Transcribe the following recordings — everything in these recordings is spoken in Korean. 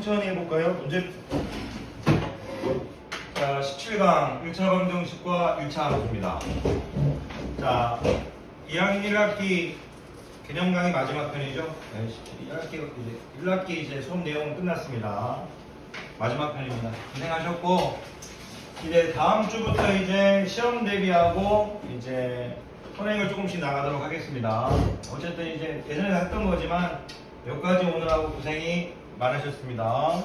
천천히 해볼까요? 문제 자, 17강 1차 방정식과 1차 함수입니다. 자, 2학년 1학기 개념 강의 마지막 편이죠. 네, 1학기 이제 수업 내용은 끝났습니다. 마지막 편입니다. 고생하셨고, 이제 다음 주부터 이제 시험 대비하고 이제 선행을 조금씩 나가도록 하겠습니다. 어쨌든 이제 예전에 했던 거지만 여기까지 오느라고 고생이 많으셨습니다.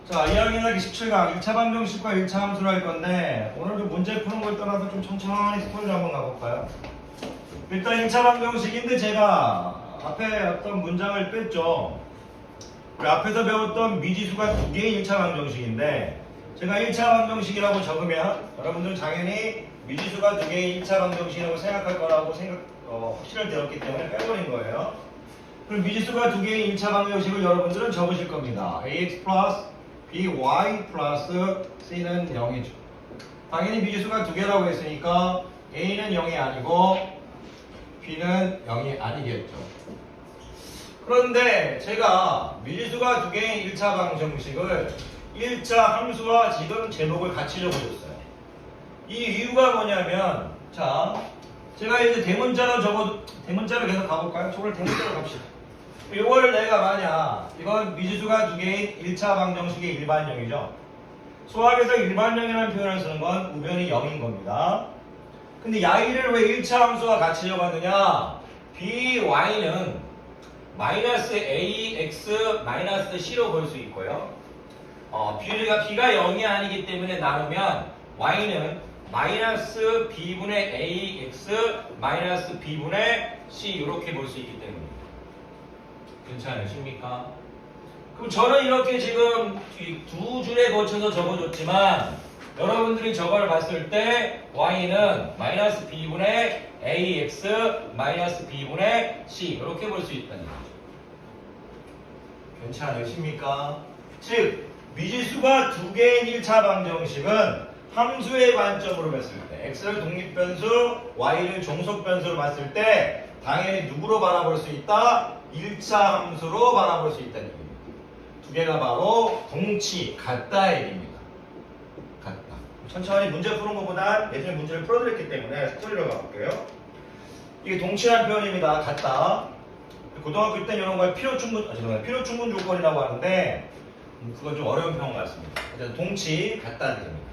자, 2학년 1학기 17강 1차 방정식과 1차 함수를 할 건데, 오늘도 문제 푸는 걸 떠나서 좀 천천히 스토리를 한번 가볼까요? 일단 1차 방정식인데 제가 앞에 어떤 문장을 뺐죠. 우리 앞에서 배웠던 미지수가 두 개의 1차 방정식인데, 제가 1차 방정식이라고 적으면 여러분들은 당연히 미지수가 두 개의 1차 방정식이라고 생각할 거라고 확신을 되었기 때문에 빼버린 거예요. 그럼 미지수가 두 개의 1차 방정식을 여러분들은 적으실 겁니다. ax 플러스 by 플러스 c는 0이죠. 당연히 미지수가 두 개라고 했으니까 a는 0이 아니고 b는 0이 아니겠죠. 그런데 제가 미지수가 두 개의 1차 방정식을 1차 함수와 지금 제목을 같이 적어줬어요. 이 이유가 뭐냐면, 자, 제가 이제 대문자로 계속 가볼까요? 저걸 대문자로 갑시다. 이걸 내가 만약, 이건 미지수가 두 개인 1차 방정식의 일반형이죠. 수학에서 일반형이라는 표현을 쓰는 건 우변이 0인 겁니다. 근데 y를 왜 1차 함수와 같이 적었느냐? by는 마이너스 ax 마이너스 c로 볼 수 있고요. b가 0이 아니기 때문에 나누면 y는 마이너스 b분의 ax 마이너스 b분의 c 이렇게 볼 수 있기 때문에 괜찮으십니까? 그럼 저는 이렇게 지금 두 줄에 거쳐서 적어줬지만 여러분들이 저걸 봤을 때 y는 마이너스 b분의 ax 마이너스 b분의 c 이렇게 볼 수 있다는 거죠. 괜찮으십니까? 즉 미지수가 두 개인 1차 방정식은 함수의 관점으로 봤을 때 x를 독립변수, y를 종속변수로 봤을 때 당연히 누구로 바라볼 수 있다? 1차 함수로 바라볼 수 있다는 얘기입니다. 두 개가 바로 동치, 같다의 얘기입니다. 같다. 천천히 문제 푸는 것보다 예전에 문제를 풀어드렸기 때문에 스토리로 가볼게요. 이게 동치라는 표현입니다. 같다. 고등학교 때 이런 걸 필요 충분 조건이라고 하는데 그건 좀 어려운 표현 같습니다. 일단 동치, 같다는 얘기입니다.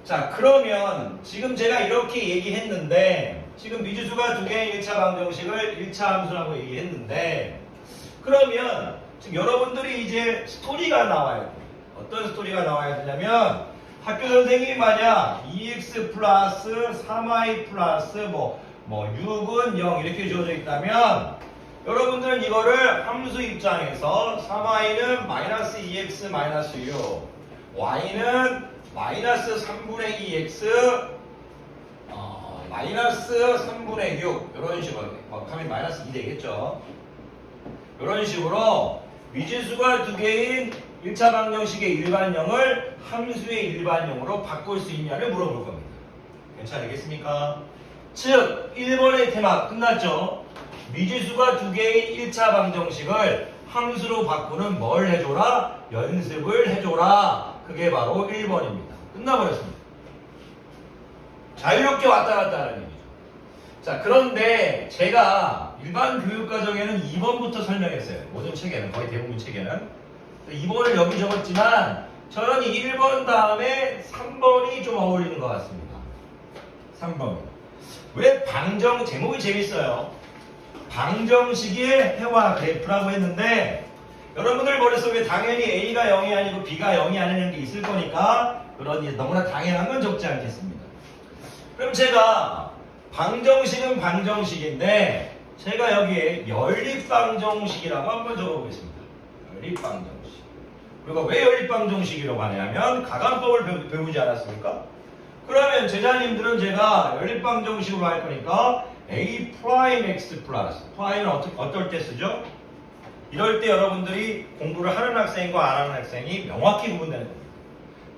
자, 그러면 지금 제가 이렇게 얘기했는데 지금 미지수가 두 개의 1차 방정식을 1차 함수라고 얘기했는데, 그러면 지금 여러분들이 이제 스토리가 나와야 돼요. 어떤 스토리가 나와야 되냐면, 학교 선생님이 만약 2x 플러스 3y 플러스 6은 0 이렇게 주어져 있다면 여러분들은 이거를 함수 입장에서 3y는 마이너스 2x 마이너스 6, y는 마이너스 3분의 2x 마이너스 3분의 6 이런 식으로 하면 마이너스 2 되겠죠. 이런 식으로 미지수가 두 개인 1차 방정식의 일반형을 함수의 일반형으로 바꿀 수 있냐를 물어볼 겁니다. 괜찮으겠습니까? 즉 1번의 테마 끝났죠. 미지수가 두 개인 1차 방정식을 함수로 바꾸는 뭘 해줘라? 연습을 해줘라. 그게 바로 1번입니다. 끝나버렸습니다. 자유롭게 왔다 갔다 하는 얘기죠. 자, 그런데 제가 일반 교육과정에는 2번부터 설명했어요. 모든 책에는, 거의 대부분 책에는. 2번을 여기 적었지만 저는 이 1번 다음에 3번이 좀 어울리는 것 같습니다. 3번. 왜 제목이 재밌어요. 방정식의 해와 그래프라고 했는데 여러분들 머릿속에 당연히 A가 0이 아니고 B가 0이 아니는 게 있을 거니까 그런 너무나 당연한 건 적지 않겠습니다. 그럼 제가 방정식은 방정식인데 제가 여기에 연립방정식이라고 한번 적어보겠습니다. 연립방정식. 그리고 왜 연립방정식이라고 하냐면 가감법을 배우지 않았습니까? 그러면 제자님들은 제가 연립방정식으로 할 거니까 A 프라임 X 플러스 프라임은 어떨 때 쓰죠? 이럴 때 여러분들이 공부를 하는 학생과 안 하는 학생이 명확히 구분되는 겁니다.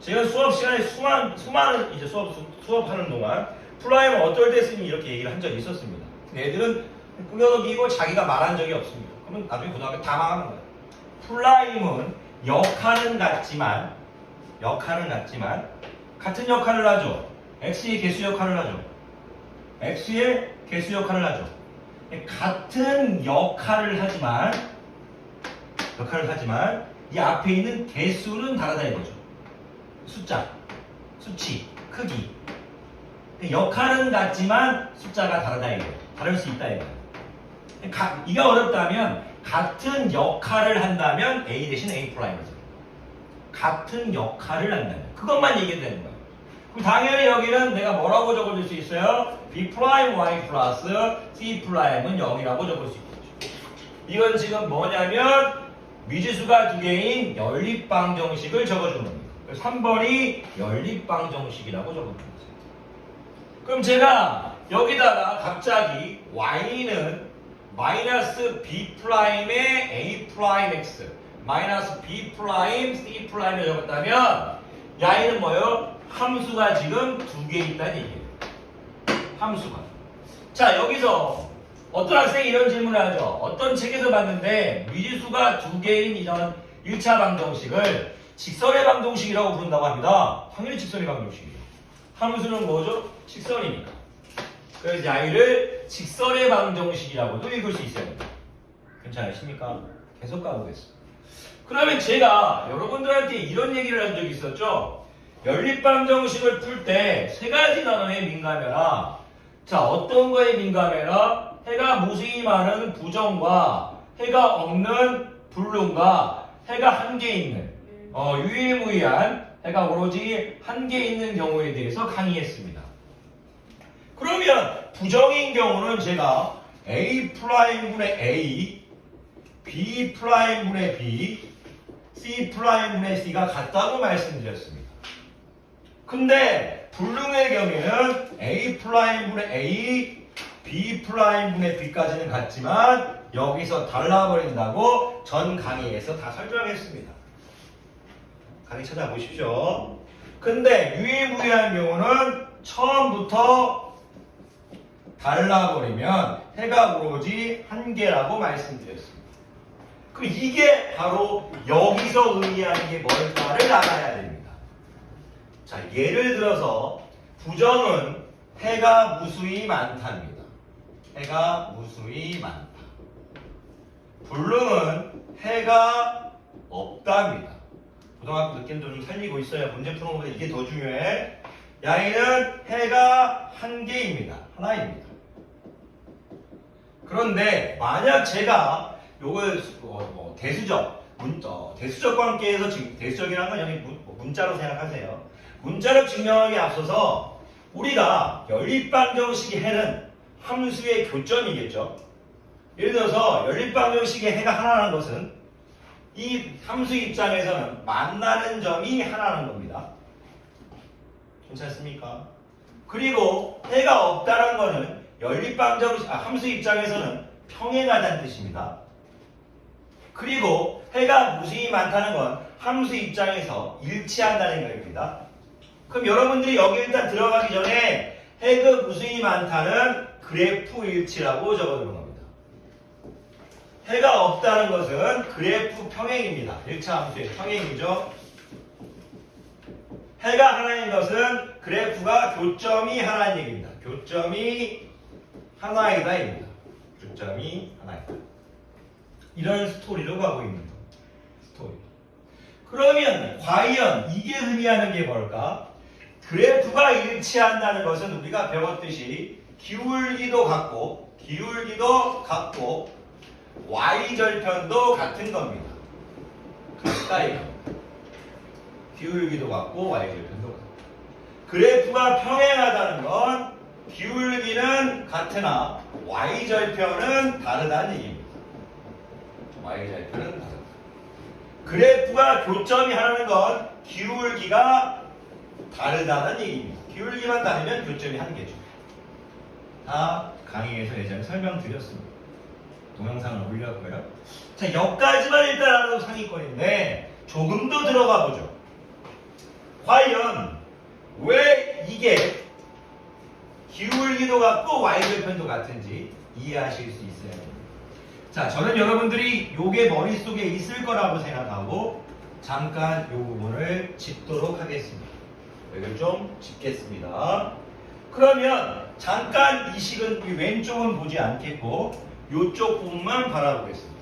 제가 수업 시간에 수많은 이제 수업하는 동안 프라임은 어떨 때 쓰니 이렇게 얘기를 한 적이 있었습니다. 근데 애들은 끄덕이고 자기가 말한 적이 없습니다. 그러면 나중에 고등학교 다 망하는 거예요. 프라임은 역할은 같지만 같은 역할을 하죠. x의 개수 역할을 하죠. x의 개수 역할을 하죠. 같은 역할을 하지만 이 앞에 있는 개수는 다르다 이거죠. 숫자, 수치, 크기. 역할은 같지만 숫자가 다르다 이거예요. 다를 수 있다 이거예요. 이가 어렵다면 같은 역할을 한다면 A 대신 A 프라임이죠. 같은 역할을 한다면 그것만 얘기해도 되는 거예요. 그럼 당연히 여기는 내가 뭐라고 적어줄 수 있어요? B 프라임 Y 플러스 C 프라임은 0이라고 적을 수 있겠죠. 이건 지금 뭐냐면 미지수가 두 개인 연립방정식을 적어주는 겁니다. 3번이 연립방정식이라고 적어줍니다. 그럼 제가 여기다가 갑자기 y는 마이너스 b 프라임의 a 프라임 x 마이너스 b 프라임 c 프라임을 적었다면 y는 뭐예요? 함수가 지금 두 개 있다는 얘기예요. 함수가. 자, 여기서 어떤 학생이 이런 질문을 하죠. 어떤 책에서 봤는데 미지수가 두 개인 이런 1차 방정식을 직선의 방정식이라고 부른다고 합니다. 당연히 직선의 방정식이에요. 함수는 뭐죠? 직선이니까. 그래서 y를 직선의 방정식이라고도 읽을 수 있어야 됩니다. 괜찮으십니까? 계속 가보겠습니다. 그러면 제가 여러분들한테 이런 얘기를 한 적이 있었죠. 연립방정식을 풀 때 세 가지 단어에 민감해라. 자, 어떤 거에 민감해라? 해가 무수히 많은 부정과 해가 없는 불능과 해가 한 개 있는 유일무이한 해가 오로지 한 개 있는 경우에 대해서 강의했습니다. 그러면 부정인 경우는 제가 A'분의 A, B'분의 B, C'분의 C가 같다고 말씀드렸습니다. 근데 불능의 경우에는 A'분의 A, B'분의 B까지는 같지만 여기서 달라버린다고 전 강의에서 다 설명했습니다. 강의 찾아보십시오. 근데 유일무이한 경우는 처음부터 달라버리면 해가 오로지 한 개라고 말씀드렸습니다. 그럼 이게 바로 여기서 의미하는 게 뭘까를 알아야 됩니다. 자, 예를 들어서 부정은 해가 무수히 많답니다. 해가 무수히 많다. 불능은 해가 없답니다. 고등학교 느낌도 좀 살리고 있어야 문제 푸는 것보다 이게 더 중요해. 야이는 해가 한 개입니다. 하나입니다. 그런데 만약 제가 요걸 대수적, 대수적 관계에서 지금 대수적이라는 건 여기 문자로 생각하세요. 문자로 증명하기 앞서서 우리가 연립방정식의 해는 함수의 교점이겠죠. 예를 들어서 연립방정식의 해가 하나라는 것은 이 함수 입장에서는 만나는 점이 하나라는 겁니다. 괜찮습니까? 그리고 해가 없다는 것은 함수 입장에서는 평행하다는 뜻입니다. 그리고 해가 무수히 많다는 건 함수 입장에서 일치한다는 겁니다. 그럼 여러분들이 여기 일단 들어가기 전에 해가 무수히 많다는 그래프 일치라고 적어두는 겁니다. 해가 없다는 것은 그래프 평행입니다. 1차 함수의 평행이죠. 해가 하나인 것은 그래프가 교점이 하나인 얘기입니다. 교점이 하나이다입니다. 교점이 하나이다. 이런 스토리로 가고 있는 겁니다. 스토리. 그러면 과연 이게 의미하는 게 뭘까? 그래프가 일치한다는 것은 우리가 배웠듯이 기울기도 같고 y절편도 같은 겁니다. 같다 이거. 기울기도 같고 y절편도 같고. 그래프가 평행하다는 건 기울기는 같으나 y절편은 다르다는 얘기입니다. y절편은 다르다. 그래프가 교점이 하나는 건 기울기가 다르다는 얘기입니다. 기울기만 다르면 교점이 한 개죠. 다 강의에서 예전에 설명드렸습니다. 동영상을 올렸고요. 자, 여기까지만 일단 알아도 상위권인데 조금 더 들어가 보죠. 과연 왜 이게 기울기도 같고 y절편도 같은지 이해하실 수 있어요. 자, 저는 여러분들이 요게 머릿속에 있을 거라고 생각하고 잠깐 요 부분을 짚도록 하겠습니다. 여기를 좀 짚겠습니다. 그러면 잠깐 이 식은 이 왼쪽은 보지 않겠고 요쪽 부분만 바라보겠습니다.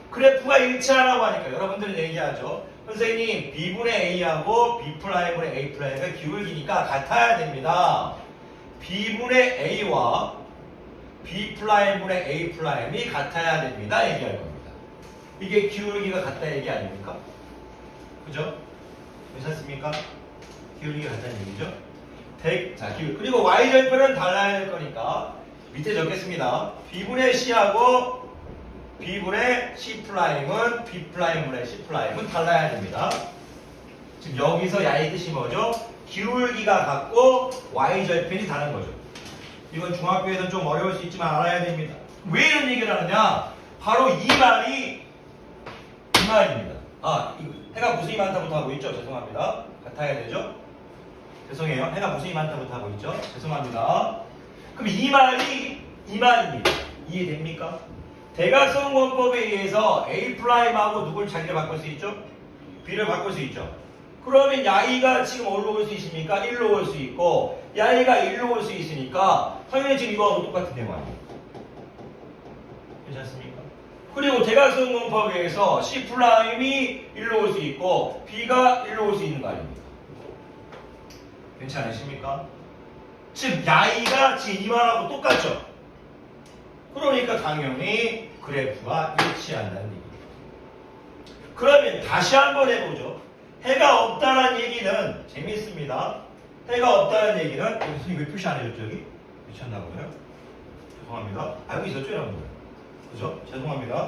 그래프가 일치하라고 하니까 여러분들은 얘기하죠. 선생님 B분의 A하고 B'분의 A'가 기울기니까 같아야 됩니다. B분의 A와 B'분의 A'이 같아야 됩니다. 얘기할 겁니다. 이게 기울기가 같다 얘기 아닙니까? 그죠? 괜찮습니까? 기울기가 같다는 얘기죠? 자, 그리고 Y절편은 달라야 될 거니까 밑에 적겠습니다. B분의 C하고 B분의 C'은 B'분의 C'은 달라야 됩니다. 지금 여기서 야의 뜻이 뭐죠? 기울기가 같고 Y절편이 다른 거죠. 이건 중학교에서 좀 어려울 수 있지만 알아야 됩니다. 왜 이런 얘기를 하느냐? 바로 이 말입니다. 아, 해가 무수히 많다부터 하고 있죠? 죄송합니다. 같아야 되죠? 죄송해요. 해가 무수히 많다부터 하고 있죠? 죄송합니다. 그럼 이 말입니다. 이해됩니까? 대각선 원법에 의해서 A'하고 누굴 자기를 바꿀 수 있죠? B를 바꿀 수 있죠. 그러면 야이가 지금 어디로 올 수 있습니까? 1로 올 수 있고 야이가 1로 올 수 있으니까 당연히 지금 이거하고 똑같은 내용 아니에요. 괜찮습니까? 그리고 대각선 원법에 의해서 C'이 1로 올 수 있고 B가 1로 올 수 있는 거 아닙니까? 괜찮으십니까? 즉 야이가 지금 이 말하고 똑같죠? 그러니까 당연히 그래프가 일치한다는 얘기입니다. 그러면 다시 한번 해보죠. 해가 없다는 얘기는 재밌습니다. 해가 없다는 얘기는 선생님 왜 표시 안 해줬죠 여기? 미쳤나보네요. 죄송합니다. 알고 있었죠 여러분들? 그죠? 죄송합니다.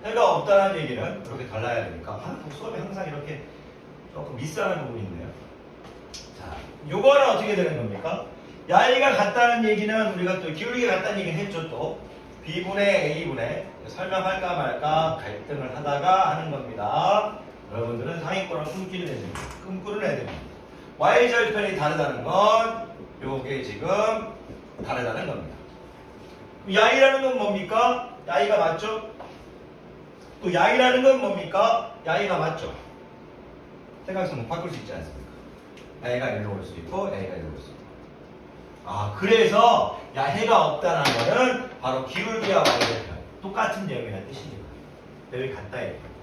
해가 없다는 얘기는 그렇게 달라야 되니까 수업에 항상 이렇게 조금 미스하는 부분이 있네요. 자, 요거는 어떻게 되는 겁니까? 야이가 같다는 얘기는 우리가 또 기울기가 같다는 얘기는 했죠 또. B분의 A분의 설명할까 말까 갈등을 하다가 하는 겁니다. 여러분들은 상위권을 꿈꾸는 애들입니다. Y절편이 다르다는 건 요게 지금 다르다는 겁니다. 야이라는 건 뭡니까? 야이가 맞죠? 또 야이라는 건 뭡니까? 야이가 맞죠? 생각성은 바꿀 수 있지 않습니까? A가 1로 올 수 있고 A가 1로 올 수 있고. 아, 그래서 해가 없다는 거는 바로 기울기와 Y절편 똑같은 내용이라는 뜻입니다. 여기 같다 이거예요.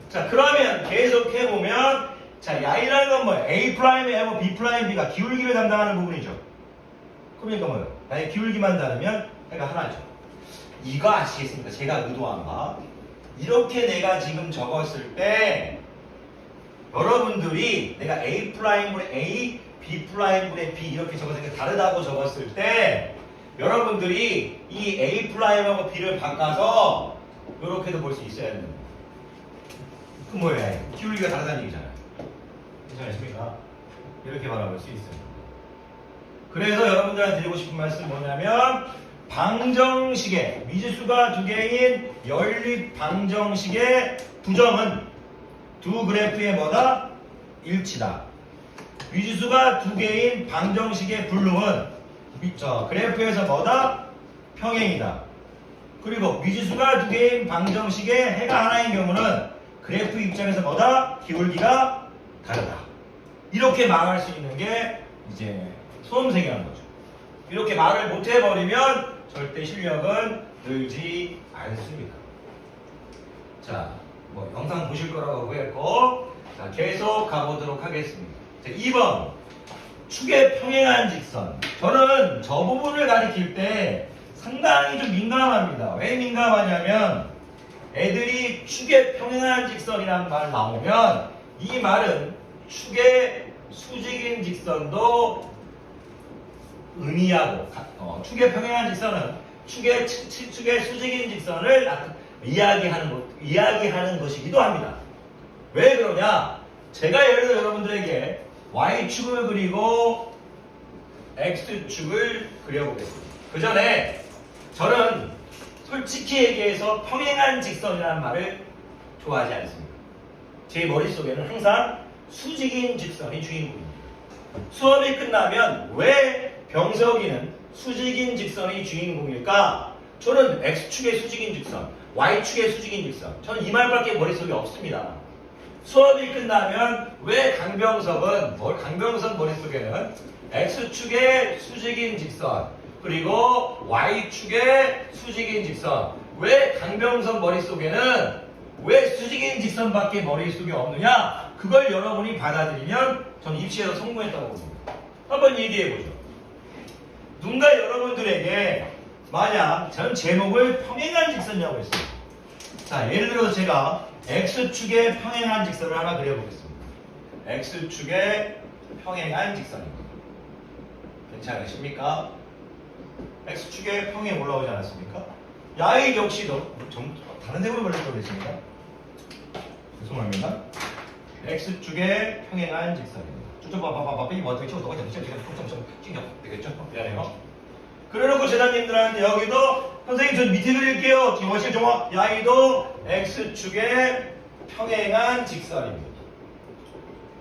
자, 그러면 계속 해보면 자, 야이라는 건 뭐예요? A'하고 B'가 기울기를 담당하는 부분이죠. 그러니까 뭐예요? 야의 기울기만 다르면 해가 하나죠. 이거 아시겠습니까? 제가 의도한 바 이렇게 내가 지금 적었을 때 여러분들이 내가 A'분의 A, B'분의 B 이렇게 적었을 때 다르다고 적었을 때 여러분들이 이 A'하고 B를 바꿔서 이렇게도 볼 수 있어야 되는 거예요. 그 뭐예요? 기울기가 다르다는 얘기잖아요. 괜찮으십니까? 이렇게 바라볼 수 있어요. 그래서 여러분들한테 드리고 싶은 말씀은 뭐냐면 방정식의 미지수가 두 개인 연립 방정식의 부정은 두 그래프의 뭐다? 일치다. 미지수가 두 개인 방정식의 분lum은 그래프에서 뭐다? 평행이다. 그리고 미지수가 두 개인 방정식의 해가 하나인 경우는 그래프 입장에서 뭐다? 기울기가 다르다. 이렇게 말할 수 있는 게 이제 수험생이라는 거죠. 이렇게 말을 못 해버리면 절대 실력은 늘지 않습니다. 자, 뭐 영상 보실 거라고 했고, 자, 계속 가보도록 하겠습니다. 자, 2번 축의 평행한 직선. 저는 저 부분을 가리킬 때 상당히 좀 민감합니다. 왜 민감하냐면 애들이 축의 평행한 직선이라는 말 나오면 이 말은 축의 수직인 직선도 의미하고 축의 평행한 직선은 축의 수직인 직선을 이야기하는 것이기도 합니다. 왜 그러냐? 제가 예를 들어 여러분들에게 Y축을 그리고 X축을 그려보겠습니다. 그 전에 저는 솔직히 얘기해서 평행한 직선이라는 말을 좋아하지 않습니다. 제 머릿속에는 항상 수직인 직선이 주인공입니다. 수업이 끝나면 왜 병석이는 수직인 직선이 주인공일까? 저는 X축의 수직인 직선, Y축의 수직인 직선. 저는 이 말밖에 머릿속에 없습니다. 수업이 끝나면 왜 강병섭 머릿속에는 X축의 수직인 직선, 그리고 Y축의 수직인 직선. 왜 강병섭 머릿속에는 왜 수직인 직선밖에 머릿속에 없느냐? 그걸 여러분이 받아들이면 저는 입시에서 성공했다고 봅니다. 한번 얘기해보죠. 누군가 여러분들에게 만약 저는 제목을 평행한 직선이라고 했어요. 자, 예를 들어서 제가 X축의 평행한 직선을 하나 그려보겠습니다. X축의 평행한 직선입니다. 괜찮으십니까? X축의 평행 올라오지 않았습니까? 야의 역시도 다른 데로 걸릴 뻔했습니다. 죄송합니다. X축의 평행한 직선입니다. 되겠죠? 미안해요. 그래놓고 제자님들한테 여기도 선생님 전 밑에 그릴게요. 야이도 X축의 평행한 직선입니다.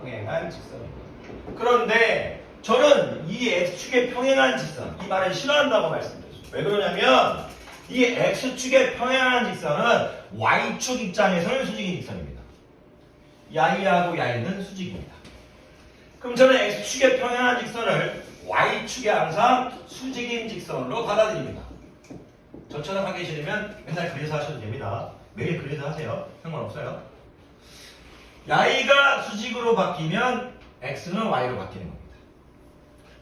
평행한 직선입니다. 그런데 저는 이 X축의 평행한 직선, 이 말을 싫어한다고 말씀드렸어요. 왜 그러냐면 이 X축의 평행한 직선은 Y축 입장에서는 수직인 직선입니다. 야이하고 야이는 수직입니다. 그럼 저는 X축의 평행한 직선을 Y축에 항상 수직인 직선으로 받아들입니다. 저처럼 하기 싫으면 맨날 그래서 하셔도 됩니다. 매일 그래서 하세요. 상관없어요. 야이가 수직으로 바뀌면 X는 Y로 바뀌는 겁니다.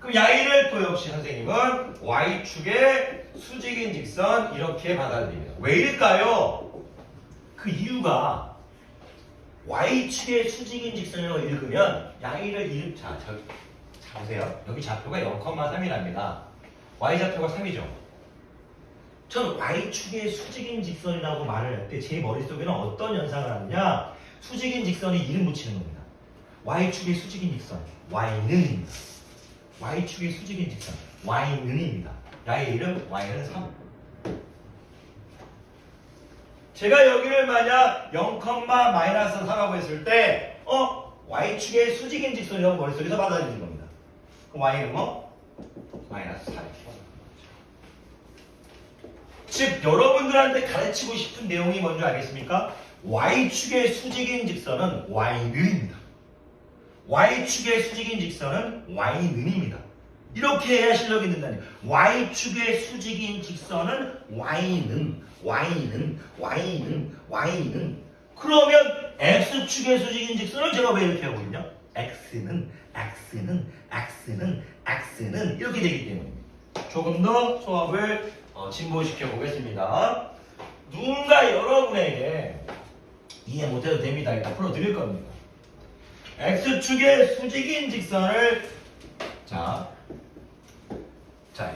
그럼 야이를 또 역시 선생님은 Y축의 수직인 직선 이렇게 받아들입니다. 왜일까요? 그 이유가 Y축의 수직인 직선이라고 읽으면 야이를 자 보세요. 여기 좌표가 0,3이랍니다. Y좌표가 3이죠. 저는 Y축의 수직인 직선이라고 말을 할 때 제 머릿속에는 어떤 현상을 하느냐, 수직인 직선이 이름 붙이는 겁니다. Y축의 수직인 직선 Y는입니다. Y축의 수직인 직선 Y는입니다. 야의 이름 Y는 3. 제가 여기를 만약 0,-3라고 했을 때 Y축의 수직인 직선이라고 머릿속에서 받아들이는 겁니다. 그럼 Y는 뭐? 마이너스 4. 즉 여러분들한테 가르치고 싶은 내용이 뭔지 알겠습니까? Y축의 수직인 직선은 Y는입니다. Y축의 수직인 직선은 Y는입니다. 이렇게 해야 실력이 는다니. Y축의 수직인 직선은 Y는. 그러면 X축의 수직인 직선은 제가 왜 이렇게 하고 있냐? X는 이렇게 되기 때문입니다. 조금 더 수업을 진보시켜 보겠습니다. 누군가 여러분에게 이해 못해도 됩니다. 일단 풀어드릴 겁니다. X축의 수직인 직선을 자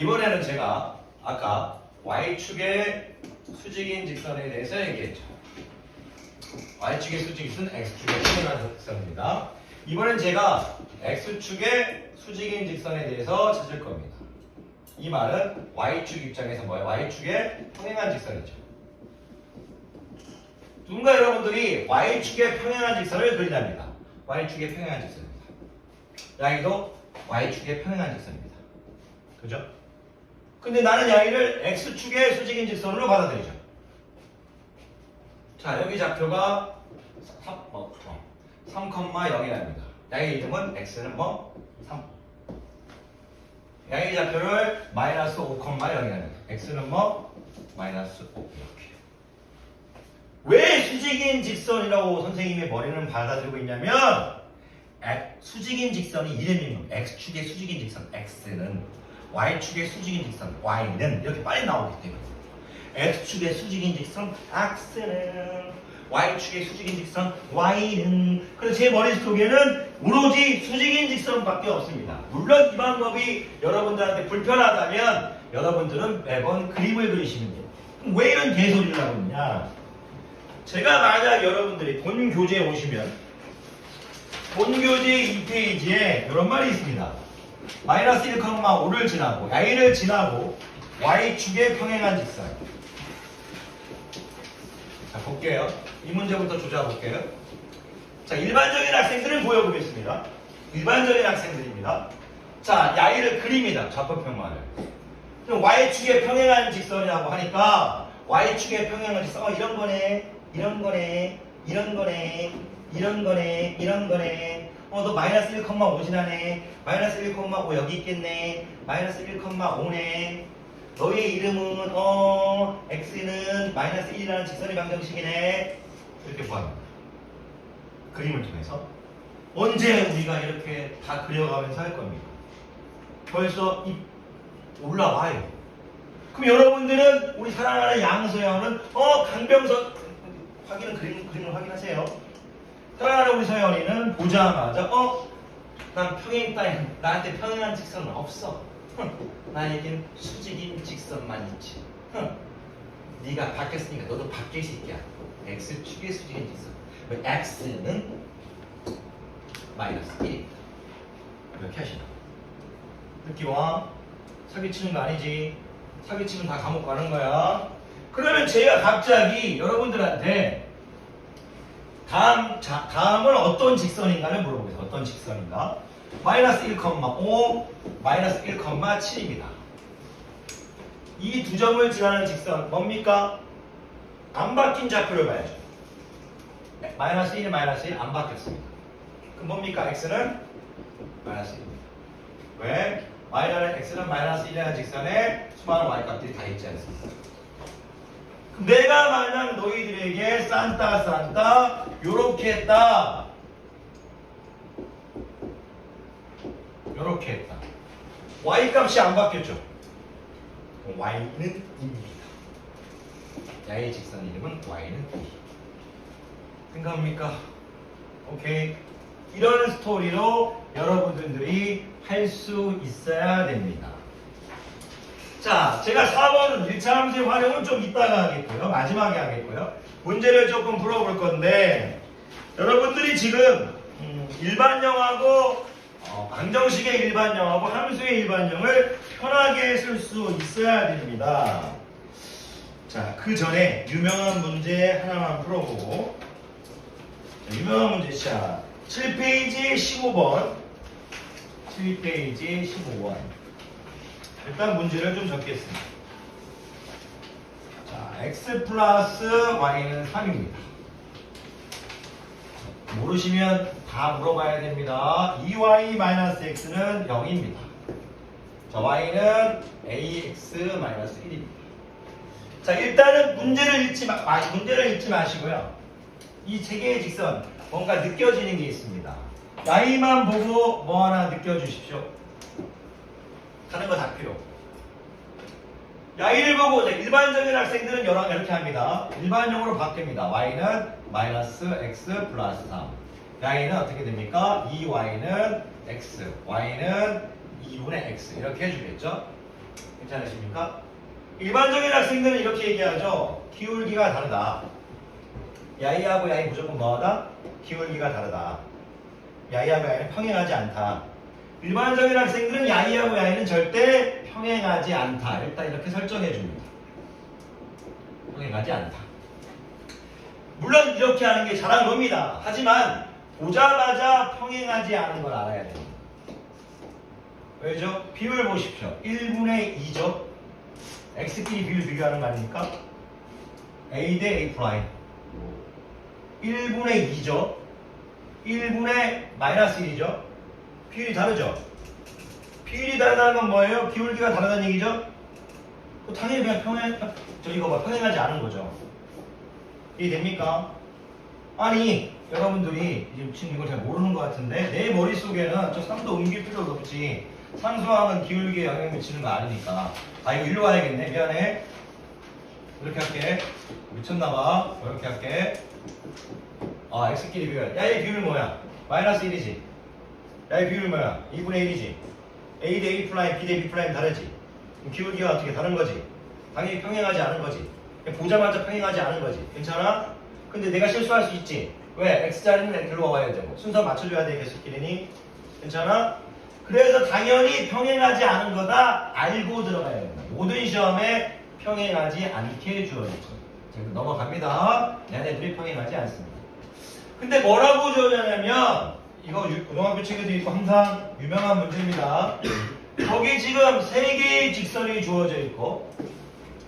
이번에는 제가 아까 Y축의 수직인 직선에 대해서 얘기했죠. Y축의 수직인 직선은 X축의 평행한 직선입니다. 이번엔 제가 X축의 수직인 직선에 대해서 찾을 겁니다. 이 말은 Y축 입장에서 뭐예요? Y축의 평행한 직선이죠. 누군가 여러분들이 Y축의 평행한 직선을 그리랍니다. Y축의 평행한 직선입니다. 야이도 Y축의 평행한 직선입니다. 그죠? 근데 나는 야이를 X축의 수직인 직선으로 받아들이죠. 자, 여기 좌표가 3,0이랍니다. 야의 이름은 X는 뭐? 3. 야의 좌표를 마이너스 5,0이랍니다. X는 뭐? 마이너스 5. 이렇게. 왜 수직인 직선이라고 선생님의 머리는 받아들이고 있냐면 수직인 직선이 이름인 겁니다. X축의 수직인 직선 X는, Y축의 수직인 직선 Y는 이렇게 빨리 나오기 때문에 X축의 수직인 직선 X는, Y축의 수직인 직선 Y는. 그래서 제 머릿속에는 오로지 수직인 직선밖에 없습니다. 물론 이 방법이 여러분들한테 불편하다면 여러분들은 매번 그림을 그리시면 돼요. 그럼 왜 이런 개소리를 하고 있냐? 제가 만약 여러분들이 본 교재에 오시면 본 교재 2페이지에 이런 말이 있습니다. 마이너스 1,5를 지나고 Y를 지나고 Y축의 평행한 직선. 자, 볼게요. 이 문제부터 조져볼게요. 자, 일반적인 학생들을 보여보겠습니다. 일반적인 학생들입니다. 자, 야이를 그립니다. 좌표평만을. 그럼 y축에 평행한 직선이라고 하니까 y축에 평행한 직선 이런 거네 이런 거네 이런 거네 이런 거네 이런 거네 너 마이너스 1,5 지나네 마이너스 1,5 여기 있겠네 마이너스 1,5네 너의 이름은 x는 마이너스 1이라는 직선의 방정식이네 이렇게 보합니다. 그림을 통해서 언제 우리가 이렇게 다 그려가면서 할 겁니까? 벌써 올라와요. 그럼 여러분들은 우리 사랑하는 양소연은 강병선 그림을 확인하세요. 사랑하는 우리 서연이는 보자마자 난 평행 따위 나한테 평행한 직선은 없어. 나에겐 수직인 직선만 있지. 네가 바뀌었으니까 너도 바뀔 수 있게 하고 x축의 수직인 직선. x는 마이너스 1입니다. 이렇게 하시나. 느낌 와? 사기치는 거 아니지? 사기치면 다 감옥 가는 거야. 그러면 제가 갑자기 여러분들한테 다음은 어떤 직선인가를 물어보겠습니다. 어떤 직선인가? 마이너스 1,5, 마이너스 1,7입니다. 이 두 점을 지나는 직선 뭡니까? 안 바뀐 좌표를 봐야죠. 마이너스 1, 마이너스 1 안 바뀌었습니다. 그럼 뭡니까? x는 마이너스 1입니다. 왜? x는 마이너스 1이라는 직선에 수많은 y값들이 다 있지 않습니까? 그럼 내가 만약 너희들에게 산타 요렇게 했다. 요렇게 했다. y값이 안 바뀌었죠? 그럼 y는 2입니다. 야의 직선 이름은 y는 2. 생각합니까? 오케이. 이런 스토리로 여러분들이 할 수 있어야 됩니다. 자, 제가 4번은 1차 함수의 활용은 좀 이따가 하겠고요. 마지막에 하겠고요. 문제를 조금 풀어볼 건데 여러분들이 지금 일반형하고 방정식의 일반형하고 함수의 일반형을 편하게 쓸 수 있어야 됩니다. 자, 그 전에 유명한 문제 하나만 풀어보고 유명한 문제 시작. 7페이지 15번 7페이지 15번 일단 문제를 좀 적겠습니다. 자, x 플러스 y는 3입니다. 모르시면 다 물어봐야 됩니다. 2y 마이너스 x는 0입니다. 자, y는 ax 마이너스 1입니다. 자, 일단은 문제를 읽지 마시고요. 이 세 개의 직선 뭔가 느껴지는 게 있습니다. y만 보고 뭐 하나 느껴주십시오. 다른 거 다 필요. y를 보고 일반적인 학생들은 이렇게 합니다. 일반형으로 바뀝니다. y는 마이너스 x 플러스 3. y는 어떻게 됩니까? 2y는 x, y는 2분의 x 이렇게 해주겠죠? 괜찮으십니까? 일반적인 학생들은 이렇게 얘기하죠. 기울기가 다르다. 야이하고 야이 무조건 뭐하다? 기울기가 다르다. 야이하고 야이는 평행하지 않다. 일반적인 학생들은 야이하고 야이는 절대 평행하지 않다. 일단 이렇게 설정해 줍니다. 평행하지 않다. 물론 이렇게 하는 게 잘한 겁니다. 하지만 보자마자 평행하지 않은 걸 알아야 됩니다. 왜죠? 비율 보십시오. 1분의 2죠. x끼리 비율 비교하는 거 아닙니까? a 대 a 프라임 1분의 2죠. 1분의 마이너스 1이죠. 비율이 다르죠. 비율이 다르다는 건 뭐예요? 기울기가 다르다는 얘기죠. 당연히 그냥 평행하지 않은 거죠. 이해됩니까? 아니 여러분들이 지금 이걸 잘 모르는 것 같은데 내 머릿속에는 저 3도 옮길 필요도 없지. 상수항은 기울기에 영향을 미치는 거 아니니까. 아 이거 일로 와야겠네. 미안해. 이렇게 할게. 미쳤나봐. 이렇게 할게. x끼리 비율. 야, 얘 비율 뭐야? 마이너스 1이지. 야, 얘 비율 뭐야? 2분의 1이지. a 대 a 프라임, b 대 b 프라임 다르지. 그럼 기울기가 어떻게 다른 거지? 당연히 평행하지 않은 거지. 보자마자 평행하지 않은 거지. 괜찮아? 근데 내가 실수할 수 있지. 왜? x자리는 글로 와야 되고 순서 맞춰줘야 되겠을끼리니. 괜찮아? 그래서 당연히 평행하지 않은 거다 알고 들어가야 됩니다. 모든 시험에 평행하지 않게 주어지죠. 자, 넘어갑니다. 얘네들이 평행하지 않습니다. 근데 뭐라고 주어졌냐면 이거 고등학교 책에도 있고 항상 유명한 문제입니다. 거기 지금 세 개의 직선이 주어져 있고,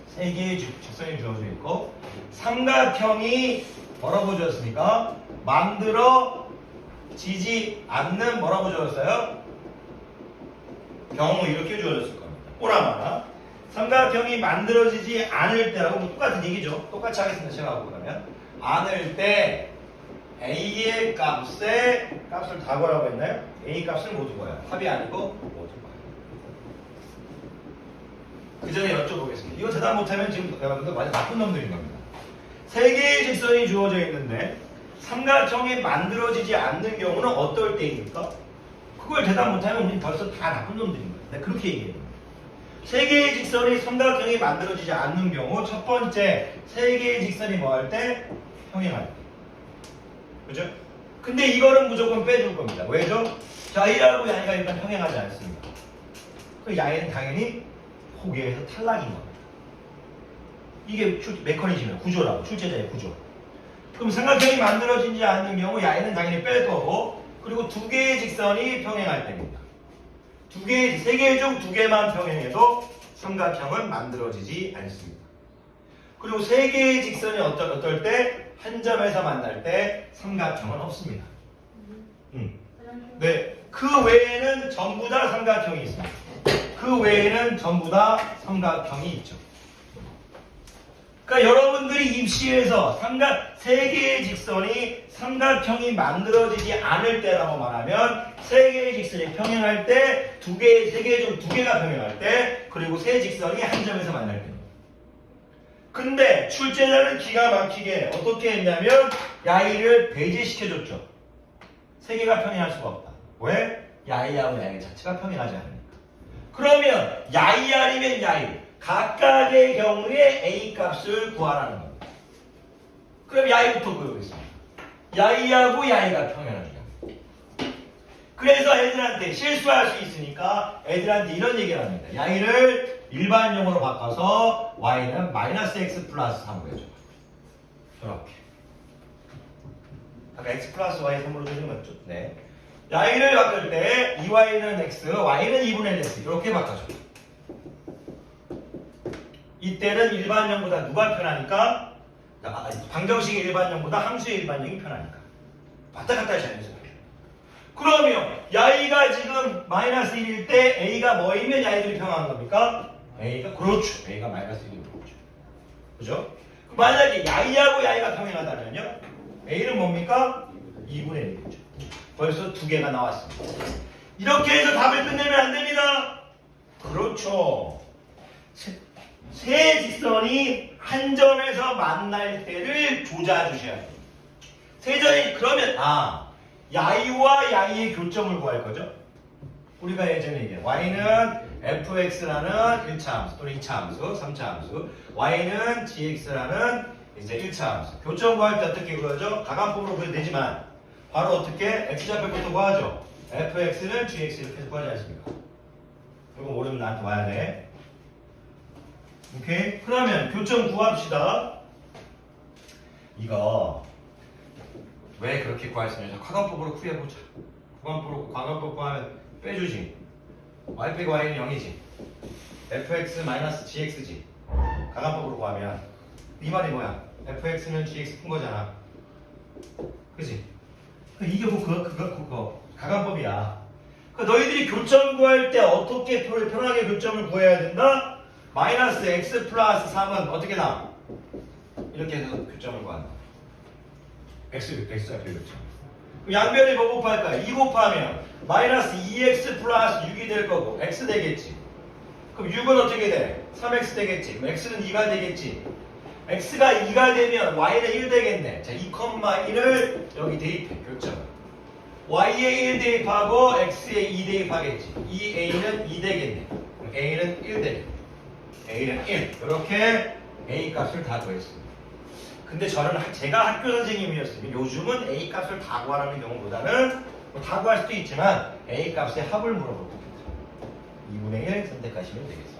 세 개의 직선이 주어져 있고, 삼각형이 뭐라고 주었습니까? 만들어지지 않는 뭐라고 주었어요? 경우 이렇게 주어졌을 겁니다. 오라마나 삼각형이 만들어지지 않을 때라고 똑같은 얘기죠. 똑같이 하겠습니다. 제가 하고 그러면 않을 때 A의 값을 다 구하라고 했나요? A 값을 모두 구해요. 합이 아니고 모두 구해요. 그 전에 여쭤보겠습니다. 이거 대답 못하면 지금 여러분들 완전 나쁜 놈들인 겁니다. 세 개의 직선이 주어져 있는데 삼각형이 만들어지지 않는 경우는 어떨 때입니까? 그걸 대답 못하면 우리 벌써 다 나쁜 놈들인 거예요. 내가 그렇게 얘기해요. 세 개의 직선이 삼각형이 만들어지지 않는 경우 첫 번째 세 개의 직선이 뭐 할 때? 평행할 때. 그죠? 근데 이거는 무조건 빼줄 겁니다. 왜죠? 자, A하고 야이가 일단 평행하지 않습니다. 그 야이는 당연히 포개에서 탈락인 겁니다. 이게 메커니즘이에요. 구조라고. 출제자의 구조. 그럼 삼각형이 만들어지지 않는 경우 야이는 당연히 뺄 거고, 그리고 두 개의 직선이 평행할 때입니다. 세 개 중 두 개만 평행해도 삼각형은 만들어지지 않습니다. 그리고 세 개의 직선이 어떨 때? 한 점에서 만날 때 삼각형은 없습니다. 네. 그 외에는 전부 다 삼각형이 있습니다. 그 외에는 전부 다 삼각형이 있죠. 그러니까 여러분들이 입시에서 세 개의 직선이 삼각형이 만들어지지 않을 때라고 말하면 세 개의 직선이 평행할 때, 세 개 중 두 개가 평행할 때, 그리고 세 직선이 한 점에서 만날 때. 근데 출제자는 기가 막히게 어떻게 했냐면 야이를 배제시켜줬죠. 세 개가 평행할 수가 없다. 왜? 야이하고 야이 자체가 평행하지 않으니까. 그러면 야이 아니면 야이 각각의 경우에 A 값을 구하라는 겁니다. 그럼 야이부터 구해보겠습니다. 야이하고 야이가 평행하죠. 그래서 애들한테 실수할 수 있으니까 애들한테 이런 얘기를 합니다. 야이를 일반용으로 바꿔서 y는 마이너스 x 플러스 3으로 해줘. 이렇게. 아까 x 플러스 y 3으로 되는 거죠? 네. 야이를 바꿀 때 2y는 x, y는 2분의 1 x 이렇게 바꿔줘. 이때는 일반형보다 누가 편하니까? 방정식의 일반형보다 함수의 일반형이 편하니까. 왔다 갔다 하셔야 돼요. 그러면 야이가 지금 마이너스 1일 때 a가 뭐이면 야이들이 평행한 겁니까? A가 그렇죠. A가 마이너스 1인 거죠. 그죠? 만약에 야이하고 야이가 평행하다면요. A는 뭡니까? 2분의 1이죠. 벌써 두 개가 나왔습니다. 이렇게 해서 답을 끝내면 안 됩니다. 그렇죠. 세 직선이 한 점에서 만날 때를 조져주셔야 돼요. 그러면 야이와 야이의 교점을 구할 거죠. 우리가 예전에 얘기한 y는 fx라는 1차 함수 또는 2차 함수, 3차 함수, y는 gx라는 이제 1차 함수. 교점 구할 때 어떻게 구하죠? 가감법으로 구해도 되지만 바로 어떻게? x좌표부터 구하죠. fx는 gx 이렇게 해서 구하지 않습니까? 이거 모르면 나한테 와야 돼. 오케이? 그러면 교점 구합시다. 이거 왜 그렇게 구했으면 가감법으로 구해보자. 가감법 구하면 빼주지. y 빼기 y는 0이지. fx-gx지. 가감법으로 구하면 이 말이 뭐야? fx는 gx 푼 거잖아. 그지? 이게 그거 가감법이야. 너희들이 교점 구할 때 어떻게 편하게 교점을 구해야 된다? 마이너스 x 플러스 3은 어떻게 나와? 이렇게 해서 교점을 구한다. x좌표 교점. 양변에 뭐 곱할까요? 2 곱하면 마이너스 2x 플러스 6이 될 거고 x 되겠지. 그럼 6은 어떻게 돼? 3x 되겠지. 그럼 x는 2가 되겠지. x가 2가 되면 y는 1 되겠네. 자, 2,1을 여기 대입해. 교점. y에 1 대입하고 x에 2 대입하겠지. 이 a는 2 되겠네. 그럼 a는 1 되겠네. a는 1. 이렇게 a 값을 다 구했습니다. 근데 제가 학교 선생님이었으면 요즘은 A 값을 다 구하라는 경우보다는 다 구할 수도 있지만 A 값의 합을 물어볼 겁니다. 2분의 1 선택하시면 되겠습니다.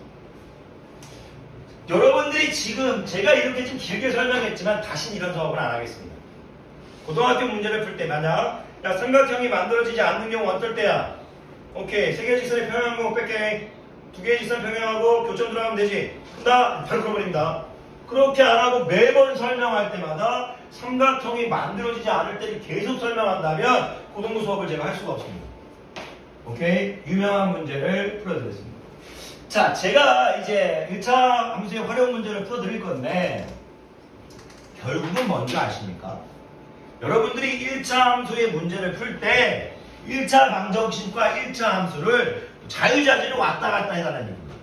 여러분들이 지금 제가 이렇게 좀 길게 설명했지만 다시는 이런 수업은 안 하겠습니다. 고등학교 문제를 풀 때 만약 야, 삼각형이 만들어지지 않는 경우 어떨 때야? 오케이, 세 개의 직선이 평행한 거 뺄게. 두 개의 직선 평행하고 교점 들어가면 되지. 나 바로 풀어버립니다. 그렇게 안 하고 매번 설명할 때마다 삼각형이 만들어지지 않을 때를 계속 설명한다면 고등부 수업을 제가 할 수가 없습니다. 오케이? 유명한 문제를 풀어드렸습니다. 자, 제가 이제 1차 함수의 활용 문제를 풀어드릴 건데 결국은 뭔지 아십니까? 여러분들이 1차 함수의 문제를 풀 때 1차 방정식과 1차 함수를 자유자재로 왔다 갔다 해달라는 얘기입니다.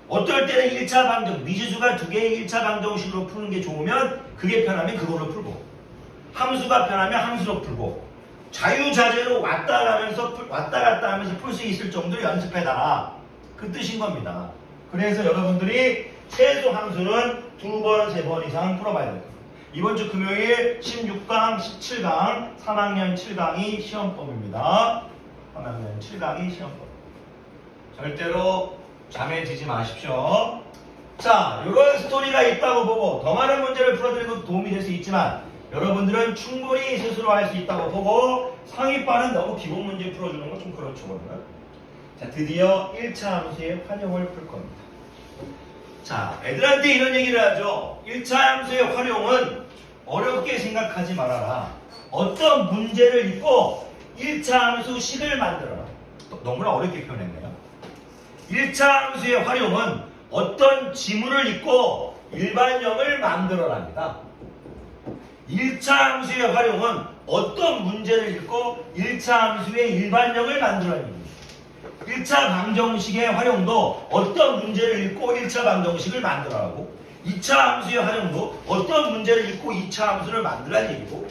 어떨 때는 1차 방정, 미지수가 두 개의 1차 방정식으로 푸는 게 좋으면 그게 편하면 그걸로 풀고 함수가 편하면 함수로 풀고 자유자재로 왔다 갔다 하면서 풀 수 있을 정도로 연습해달라. 그 뜻인 겁니다. 그래서 여러분들이 최소 함수는 2번, 3번 이상 풀어봐야 될 겁니다. 이번 주 금요일 16강, 17강, 3학년 7강이 시험법입니다. 3학년 7강이 시험법. 절대로 잠에 지지 마십시오. 자, 이런 스토리가 있다고 보고 더 많은 문제를 풀어드리는 것도 도움이 될 수 있지만 여러분들은 충분히 스스로 할 수 있다고 보고 상위반은 너무 기본 문제 풀어주는 건 좀 그렇죠. 그러면. 자, 드디어 1차 함수의 활용을 풀 겁니다. 자, 애들한테 이런 얘기를 하죠. 1차 함수의 활용은 어렵게 생각하지 말아라. 어떤 문제를 읽고 1차 함수 식을 만들어라. 너무나 어렵게 표현했네요. 1차 함수의 활용은 어떤 지문을 읽고 일반형을 만들어랍니다. 1차 함수의 활용은 어떤 문제를 읽고 1차 함수의 일반형을 만들어라는 얘기입니다. 1차 방정식의 활용도 어떤 문제를 읽고 1차 방정식을 만들어라고 2차 함수의 활용도 어떤 문제를 읽고 2차 함수를 만들라는 얘기고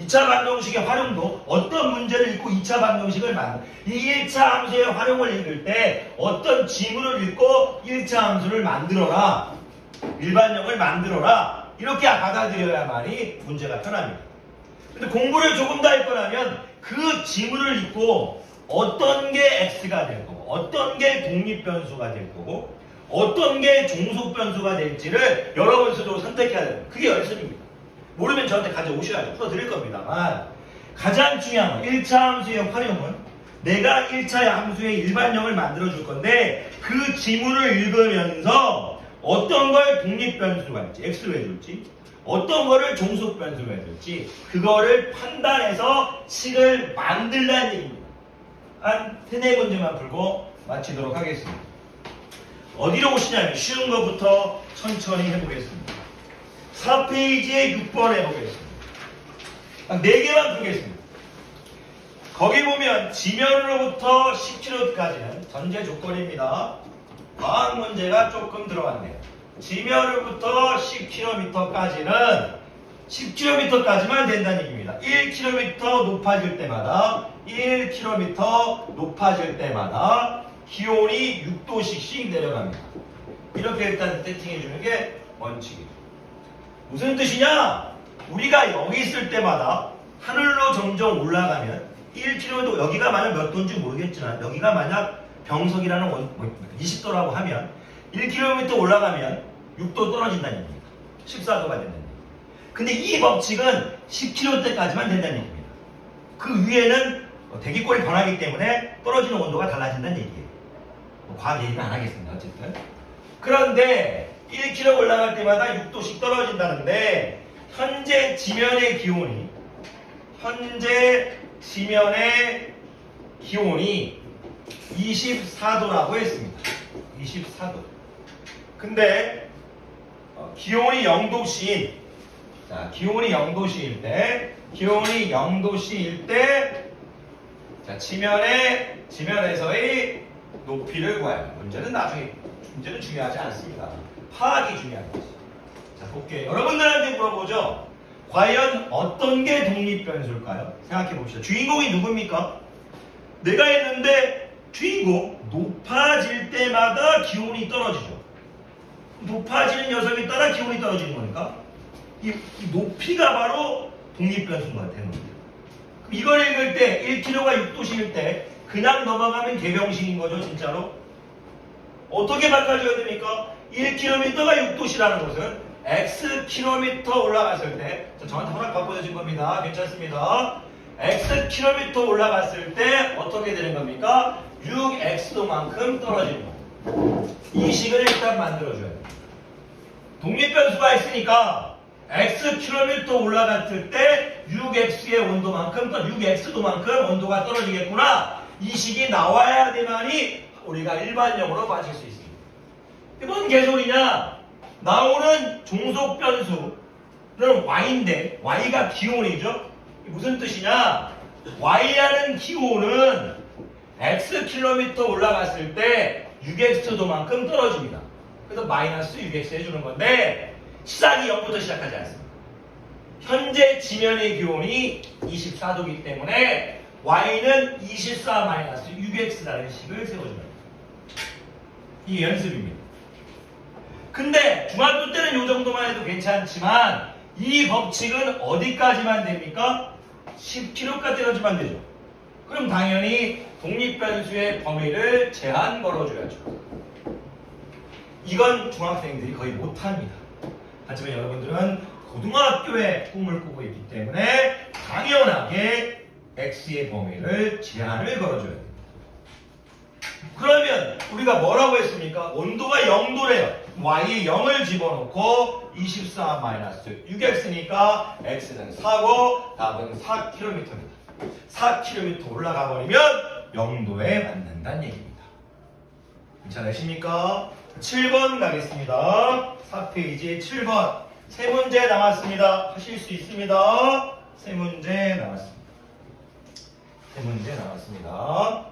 2차 방정식의 활용도 어떤 문제를 읽고 2차 방정식을 만들 이 1차 함수의 활용을 읽을 때 어떤 지문을 읽고 1차 함수를 만들어라 일반형을 만들어라 이렇게 받아들여야만이 문제가 편합니다. 근데 공부를 조금 더 할 거라면 그 지문을 읽고 어떤 게 x가 될 거고 어떤 게 독립변수가 될 거고 어떤 게 종속변수가 될지를 여러분 스스로 선택해야 돼요. 그게 연습입니다. 모르면 저한테 가져오셔야죠. 풀어드릴 겁니다만 가장 중요한 건 1차 함수의 활용은 내가 1차 함수의 일반형을 만들어줄 건데 그 지문을 읽으면서 어떤 걸 독립변수로 할지 x로 해줄지 어떤 거를 종속변수로 해줄지 그거를 판단해서 식을 만들라는 얘기입니다. 한 3-4문제만 풀고 마치도록 하겠습니다. 어디로 오시냐면 쉬운 것부터 천천히 해보겠습니다. 4페이지에 6번 해보겠습니다. 딱 4개만 풀겠습니다. 거기 보면 지면으로부터 10km까지는 전제 조건입니다. 과학 문제가 조금 들어갔네요. 지면으로부터 10km까지는 10km까지만 된다는 얘기입니다. 1km 높아질 때마다 1km 높아질 때마다 기온이 6도씩 내려갑니다. 이렇게 일단 세팅해 주는 게 원칙이죠. 무슨 뜻이냐? 우리가 여기 있을 때마다 하늘로 점점 올라가면 1km도 여기가 만약 몇 도인지 모르겠지만 여기가 만약 병석이라는 20도라고 하면 1km 올라가면 6도 떨어진다는 얘기입니다. 14도가 된다는 얘기입니다. 근데 이 법칙은 10km대까지만 된다는 얘기입니다. 그 위에는 대기권이 변하기 때문에 떨어지는 온도가 달라진다는 얘기예요. 과학 얘기는 안 하겠습니다. 어쨌든. 그런데 1km 올라갈 때마다 6도씩 떨어진다는데 현재 지면의 기온이 24도라고 했습니다. 24도. 근데 기온이 0도씨인 자, 기온이 0도씨일 때 자, 지면에서의 높이를 구해요. 문제는 중요하지 않습니다. 파악이 중요한 거지. 자, 볼게요. 여러분들한테 물어보죠. 과연 어떤 게 독립변수일까요? 생각해 봅시다. 주인공이 누굽니까? 내가 했는데 주인공 높아질 때마다 기온이 떨어지죠. 높아지는 녀석에 따라 기온이 떨어지는 거니까 이 높이가 바로 독립변수가 되는 겁니다. 그럼 이걸 읽을 때 1km가 6도씨일 때 그냥 넘어가면 개병식인 거죠. 진짜로. 어떻게 바꿔줘야 됩니까? 1km가 6도씨라는 것은 x km 올라갔을 때 저한테 허락 받고 해준 겁니다. 괜찮습니다. x 킬로미터 올라갔을 때 어떻게 되는 겁니까? 6x도만큼 떨어지는 겁니다. 이 식을 일단 만들어줘야 돼요. 독립변수가 있으니까 x 킬로미터 올라갔을 때 6x의 온도만큼 또 6x도만큼 온도가 떨어지겠구나. 이 식이 나와야지만이 우리가 일반적으로 맞출 수 있습니다. 이건 개소리냐? 나오는 종속 변수는 y인데 y가 기온이죠. 무슨 뜻이냐? y라는 기온은 x 킬로미터 올라갔을 때 6x도만큼 떨어집니다. 그래서 마이너스 6x 해주는 건데 시작이 0부터 시작하지 않습니다. 현재 지면의 기온이 24도이기 때문에 y는 24 마이너스 6x라는 식을 세워줍니다. 이게 연습입니다. 근데 중학교 때는 이 정도만 해도 괜찮지만 이 법칙은 어디까지만 됩니까? 10kg까지만 되죠. 그럼 당연히 독립변수의 범위를 제한 걸어줘야죠. 이건 중학생들이 거의 못합니다. 하지만 여러분들은 고등학교에 꿈을 꾸고 있기 때문에 당연하게 x의 범위를 제한을 걸어줘야 됩니다. 그러면 우리가 뭐라고 했습니까? 온도가 0도래요. y에 0을 집어넣고 24-6x니까 x는 4고 답은 4km입니다. 4km 올라가 버리면 0도에 맞는다는 얘기입니다. 괜찮으십니까? 7번 가겠습니다. 4페이지 7번. 세 문제 남았습니다. 하실 수 있습니다. 세 문제 남았습니다. 세 문제 남았습니다.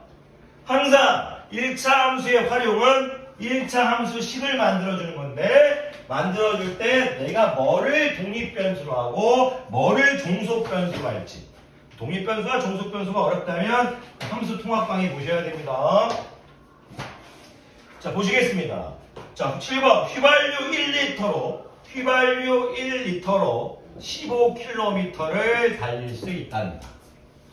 항상 1차 함수의 활용은 1차 함수 식을 만들어주는 건데 만들어줄 때 내가 뭐를 독립변수로 하고 뭐를 종속변수로 할지 독립변수와 종속변수가 어렵다면 함수 통합 강의 보셔야 됩니다. 자 보시겠습니다. 자 7번 휘발유 1리터로 15km를 달릴 수 있답니다.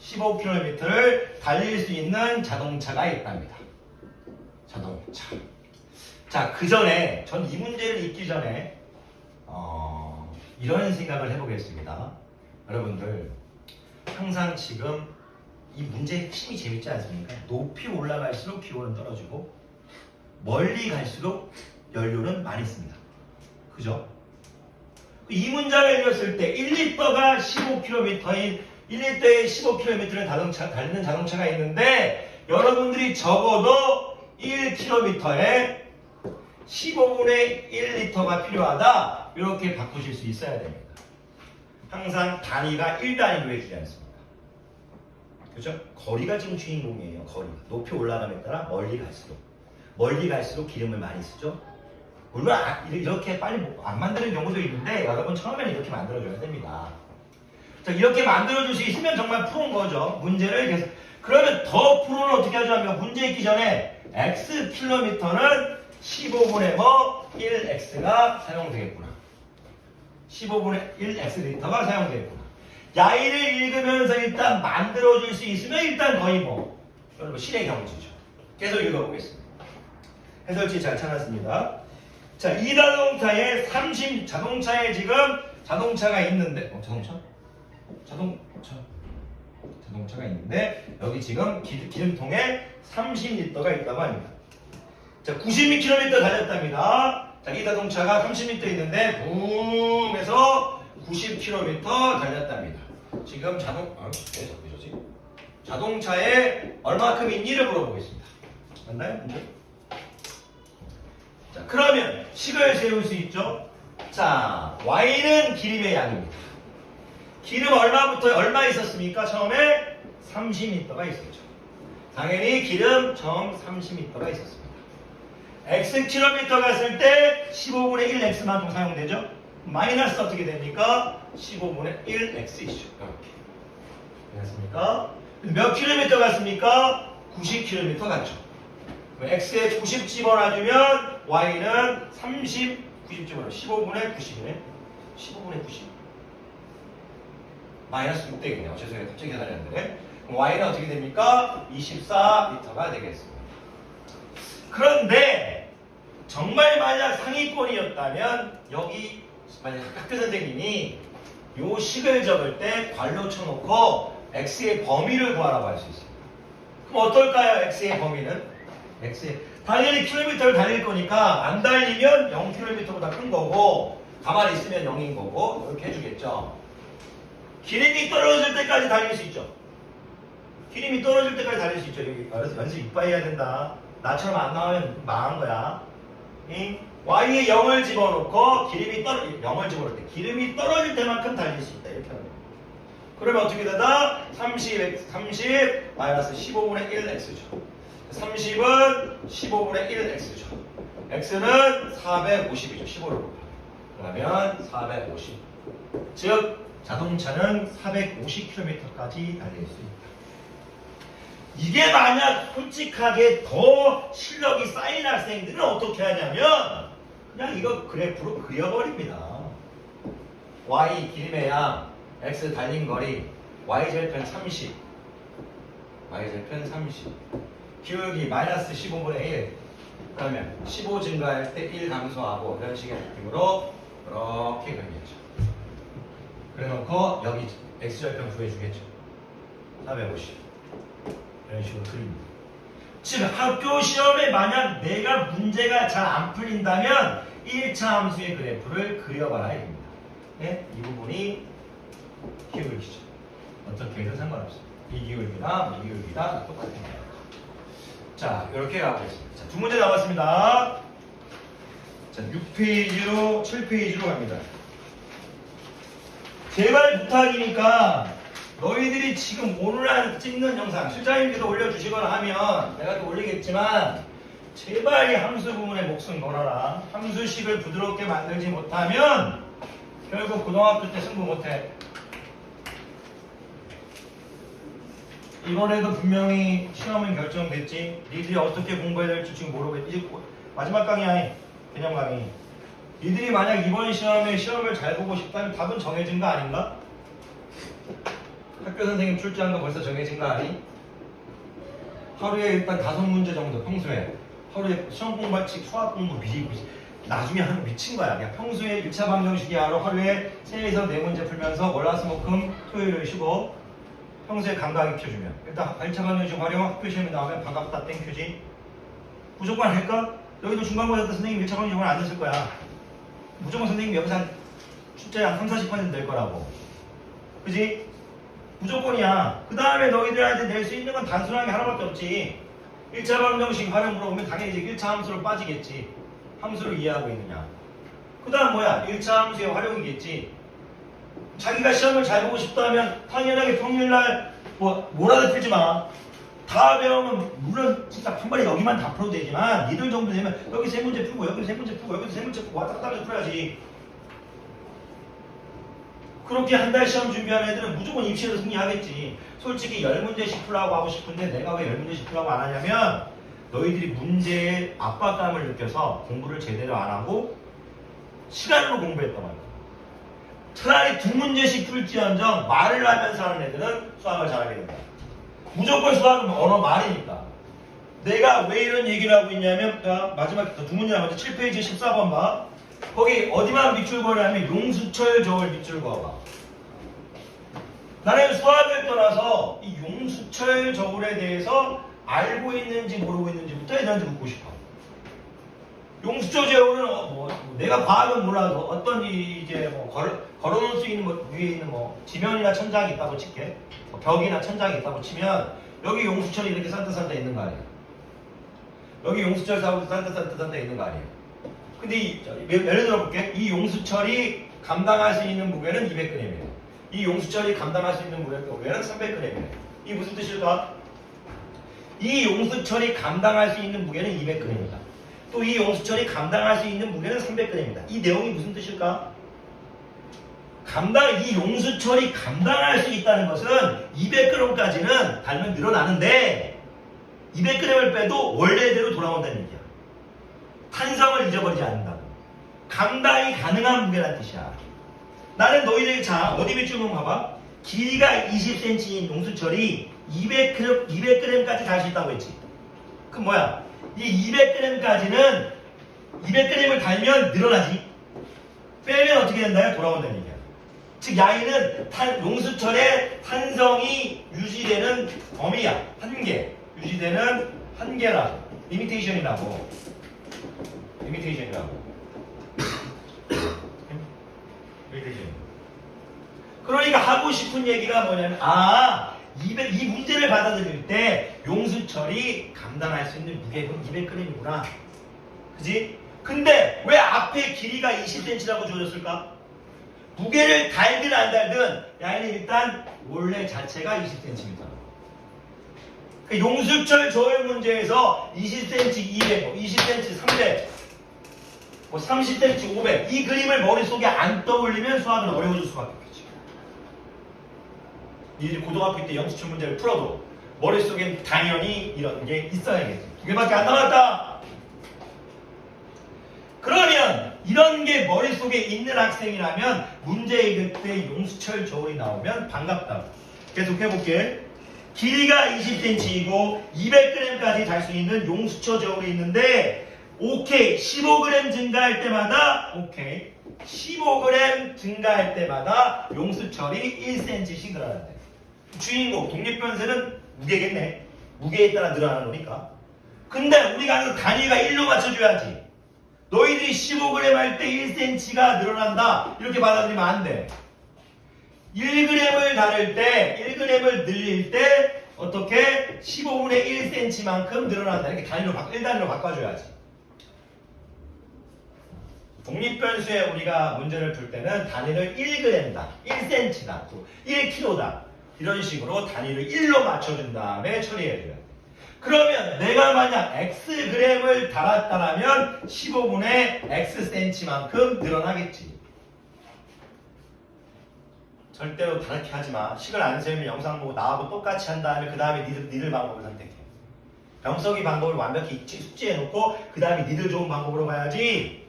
15km를 달릴 수 있는 자동차가 있답니다. 자동차. 자, 그 전에, 전 이 문제를 읽기 전에, 이런 생각을 해보겠습니다. 여러분들, 항상 지금 이 문제의 핵심이 재밌지 않습니까? 높이 올라갈수록 기온은 떨어지고, 멀리 갈수록 연료는 많이 씁니다. 그죠? 이 문장을 읽었을 때 1리터가 15km인 1리터에 15km를 달리는 자동차가 있는데 여러분들이 적어도 1km에 15분의 1리터가 필요하다. 이렇게 바꾸실 수 있어야 됩니다. 항상 단위가 1단위로 해주지 않습니다. 그죠? 거리가 지금 주인공이에요. 거리. 높이 올라감에 따라 멀리 갈수록 기름을 많이 쓰죠. 물론 이렇게 빨리 안 만드는 경우도 있는데 여러분 처음에는 이렇게 만들어줘야 됩니다. 자, 이렇게 만들어줄 수 있으면 정말 푸는 거죠. 문제를 계속. 그러면 더 풀어는 어떻게 하죠 하면 문제 있기 전에 x 킬로미터는 15분의 1x가 사용되겠구나. 15분의 1x 리터가 사용되겠구나. 야이를 읽으면서 일단 만들어줄 수 있으면 일단 거의 여러분 실의 경지죠. 계속 읽어보겠습니다. 해설지 잘 찾았습니다. 자, 이 자동차에 지금 자동차가 있는데 자동차가 있는데 여기 지금 기름통에 30리터가 있다고 합니다. 자, 92km 달렸답니다. 자, 이 자동차가 30m 있는데 붕 해서 90km 달렸답니다. 지금 자동차에 얼마큼 있니를 물어보겠습니다. 맞나요? 문제? 자, 그러면 식을 세울 수 있죠. 자, y는 기름의 양입니다. 기름 얼마 있었습니까? 처음에 30리터가 있었죠. 당연히 기름 처음 30리터가 있었습니다. x 킬로미터 갔을 때 15분의 1x만큼 사용되죠. 마이너스 어떻게 됩니까? 15분의 1x이죠. 이렇게. 됐습니까? 몇 킬로미터 갔습니까? 90km 갔죠. x에 90 집어넣어주면 y는 90 집어넣어 15분의 90이네. 15분의 90. 마이너스 6되겠네요. 죄송해요. 갑자기 계산했는데. y는 어떻게 됩니까? 24m가 되겠습니다. 그런데 정말 만약 상위권이었다면 여기 만약 학교 선생님이 요 식을 적을 때 괄호 쳐놓고 x의 범위를 구하라고 할 수 있어요. 그럼 어떨까요? x의 범위는? 당연히 킬로미터를 달릴 거니까 안 달리면 0km보다 큰 거고 가만히 있으면 0인 거고 이렇게 해주겠죠. 기름이 떨어질 때까지 달릴 수 있죠. 기름이 떨어질 때까지 달릴 수 있죠. 여기 알아서 연습 이빨 해야 된다. 나처럼 안 나오면 망한 거야. 응? y에 0을 집어넣고 기름이 0을 집어넣을 때 기름이 떨어질 때만큼 달릴 수 있다. 이렇게 하는 거예요. 그러면 어떻게 되다? 30 마이너스 15분의 1x죠. 30은 15분의 1x죠. x는 450이죠. 15를 곱하면. 그러면 450. 즉 자동차는 450km까지 달릴 수 있다. 이게 만약 솔직하게 더 실력이 쌓인 학생들은 어떻게 하냐면 그냥 이거 그래프로 그려버립니다. y 기름의 양, x 달린 거리, y절편 30, y절편 30, 기울기 마이너스 15분의 1. 그러면 15 증가할 때 1 감소하고 이런 식의 느낌으로 이렇게 그리겠죠. 그래놓고 여기 x절편 구해주겠죠. 450 이런 식으로 그립니다. 즉 학교 시험에 만약 내가 문제가 잘 안 풀린다면 1차 함수의 그래프를 그려봐라 이겁니다. 네? 이 부분이 기울기죠. 어떻게 해도 상관없어요. 이 기울기나 이 기울기나 똑같은 거예요. 자, 이렇게 가보겠습니다. 자, 두 문제 남았습니다. 자, 6페이지로 7페이지로 갑니다. 제발 부탁이니까 너희들이 지금 오늘 찍는 영상 실장님께서 올려주시거나 하면 내가 또 올리겠지만 제발 이 함수 부분에 목숨 걸어라. 함수식을 부드럽게 만들지 못하면 결국 고등학교 때 승부 못해. 이번에도 분명히 시험은 결정됐지. 니들이 어떻게 공부해야 될지 지금 모르겠지. 이제 마지막 강의 아니 개념 강의. 니들이 만약 이번 시험에 시험을 잘 보고 싶다면 답은 정해진 거 아닌가? 학교 선생님 출제한 거 벌써 정해진 거 아니? 하루에 일단 5문제 정도 평소에 하루에 시험 공부할지 수학 공부 미리 나중에 하면 미친 거야. 그냥 평소에 1차 방정식이 하루에 3에서 4문제 풀면서 월화수목금 토요일을 쉬고 평소에 감각 익혀주면 일단 1차 방정식 활용 학교 시험에 나오면 반갑다 땡큐지. 무조건 할까? 여기도 중간고사 때 선생님 1차 방정식을 안 했을 거야. 무조건 선생님 여기서 한 출제 한 30~40% 낼 거라고. 그지? 무조건이야. 그 다음에 너희들한테 낼 수 있는 건 단순하게 하나밖에 없지. 1차 방정식 활용 물어보면 당연히 이제 1차 함수로 빠지겠지. 함수를 이해하고 있느냐. 그 다음 뭐야? 1차 함수의 활용이겠지. 자기가 시험을 잘 보고 싶다면 당연하게 평일날 뭐라도 풀지 마. 다 배우면 물론 진짜 한 번에 여기만 다 풀어도 되지만 니들 정도 되면 여기 3문제 풀고 여기 3문제 풀고 여기도 3문제 풀고 왔다 갔다 풀어야지. 그렇게 한 달 시험 준비하는 애들은 무조건 입시에서 승리하겠지. 솔직히 10문제씩 풀라고 하고 싶은데 내가 왜 10문제씩 풀라고 안 하냐면 너희들이 문제의 압박감을 느껴서 공부를 제대로 안 하고 시간으로 공부했단 말이야. 차라리 2문제씩 풀지언정 말을 하면서 하는 애들은 수학을 잘하게 된다. 무조건 수학은 언어 말이니까. 내가 왜 이런 얘기를 하고 있냐면 마지막 2문제 남았죠. 7페이지 14번 봐. 거기 어디만 밑줄 그으라면 용수철 저울 밑줄 그어봐. 나는 수학을 떠나서 이 용수철 저울에 대해서 알고 있는지 모르고 있는지부터 애들한테 묻고 싶어. 용수철 저울은 내가 과학은 몰라도 어떤 이제 걸어놓을 수 있는 위에 있는 지면이나 천장이 있다고 칠게. 벽이나 천장이 있다고 치면 여기 용수철이 이렇게 산뜻산뜻 있는 거 아니에요. 여기 용수철 산뜻산뜻 있는 거 아니에요. 근데 예를 들어 볼게. 이 용수철이 감당할 수 있는 무게는 200g이에요. 이 용수철이 감당할 수 있는 무게는 300g이에요. 이게 무슨 뜻일까? 이 용수철이 감당할 수 있는 무게는 200g입니다. 또 이 용수철이 감당할 수 있는 무게는 300g입니다. 이 내용이 무슨 뜻일까? 이 용수철이 감당할 수 있다는 것은 200g까지는 달면 늘어나는데 200g을 빼도 원래대로 돌아온다는 얘기야. 탄성을 잊어버리지 않는다고. 감당이 가능한 무게라는 뜻이야. 나는 너희들이 어디 밑줄 보면 봐봐. 길이가 20cm인 용수철이 200g까지 달 수 있다고 했지. 그럼 뭐야? 이 200g까지는 200g을 달면 늘어나지. 빼면 어떻게 된다요? 돌아온다는 얘기야. 즉 야이는 용수철의 탄성이 유지되는 범위야. 한계. 유지되는 한계라고. 리미테이션이라고. 리미테이션. 그러니까 하고 싶은 얘기가 뭐냐면 이 문제를 받아들일 때 용수철이 감당할 수 있는 무게는 200g이구나. 그지? 근데 왜 앞에 길이가 20cm라고 주어졌을까? 무게를 달든 안 달든 야는 일단 원래 자체가 20cm입니다. 그 용수철 조율 문제에서 20cm 200, 20cm 300, 30cm 500 이 그림을 머릿속에 안 떠올리면 수학은 어려워질 수밖에 없겠지. 니들이 고등학교 때 영수철 문제를 풀어도 머릿속엔 당연히 이런 게 있어야겠지. 2개밖에 안 남았다. 그러면 이런 게 머릿속에 있는 학생이라면 문제의 그때 용수철 저울이 나오면 반갑다. 계속 해볼게. 길이가 20cm이고 200g까지 달 수 있는 용수철 저울이 있는데 오케이 15g 증가할 때마다 15g 증가할 때마다 용수철이 1cm씩 늘어난대. 주인공 독립변수는 무게겠네. 무게에 따라 늘어나는 거니까. 근데 우리가 그 단위가 1로 맞춰줘야지. 너희들이 15g 할 때 1cm가 늘어난다 이렇게 받아들이면 안 돼. 1g을 다룰 때 1g을 늘릴 때 어떻게 15분의 1cm만큼 늘어난다 이렇게 단위로 1단위로 바꿔줘야지. 독립변수에 우리가 문제를 풀 때는 단위를 1g다 1cm다 또 1kg다 이런 식으로 단위를 1로 맞춰준 다음에 처리해줘야 돼. 그러면 내가 만약 xg을 달았다면 15분의 xcm만큼 늘어나겠지. 절대로 다르게 하지 마. 식을 안 세우면 영상 보고 나하고 똑같이 한 다음에 그 다음에 니들 방법을 선택해. 병석이 방법을 완벽히 숙지해놓고 그 다음에 니들 좋은 방법으로 가야지.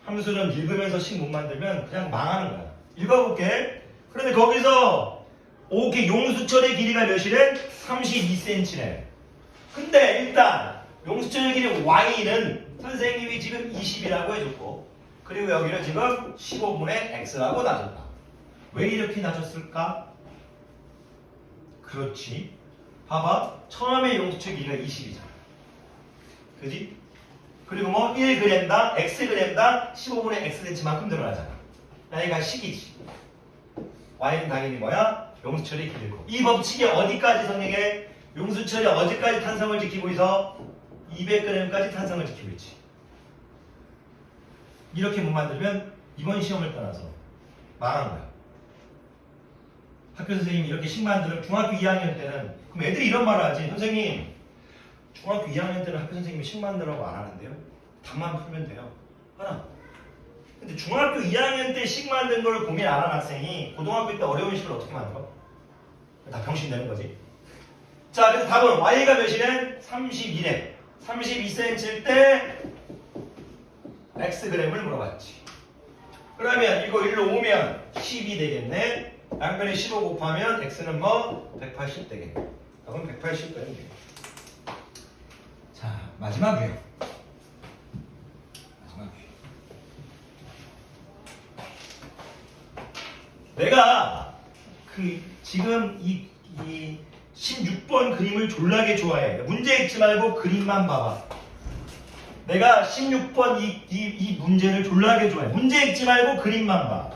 함수는 읽으면서 식 못 만들면 그냥 망하는 거야. 읽어볼게. 그런데 거기서 오케이 용수철의 길이가 몇이래? 32cm네. 근데 일단 용수철의 길이 y는 선생님이 지금 20이라고 해줬고 그리고 여기는 지금 15분의 x라고 놔줬다. 왜 이렇게 놔줬을까? 그렇지. 봐봐. 처음에 용수철 길이가 20이잖아. 그지? 그리고 뭐 1g당 xg당 15분의 xcm만큼 늘어나잖아. 여기가 식이지. y는 당연히 뭐야? 용수철이 길고. 이 법칙이 어디까지 성립해? 용수철이 어디까지 탄성을 지키고 있어? 200g까지 탄성을 지키고 있지. 이렇게 못 만들면 이번 시험을 떠나서 망한 거야. 학교 선생님이 이렇게 식 만들면 중학교 2학년 때는 그럼 애들이 이런 말을 하지. 선생님 중학교 2학년 때는 학교 선생님이 식 만들라고 안 하는데요. 답만 풀면 돼요. 하나. 근데 중학교 2학년 때 식 만든 걸 고민 안 한 학생이 고등학교 때 어려운 식을 어떻게 만들어? 다 병신 되는 거지. 자, 그래서 답은 y가 몇이래? 32래. 32cm일 때 xg을 물어봤지. 그러면 이거 1로 오면 10이 되겠네. 양변에 15 곱하면 x는 뭐? 180 되겠네. 답은 180 되는 게. 자, 마지막이에요. 내가 지금 이 16번 그림을 졸라게 좋아해. 문제 읽지 말고 그림만 봐봐. 내가 16번 이 문제를 졸라게 좋아해. 문제 읽지 말고 그림만 봐.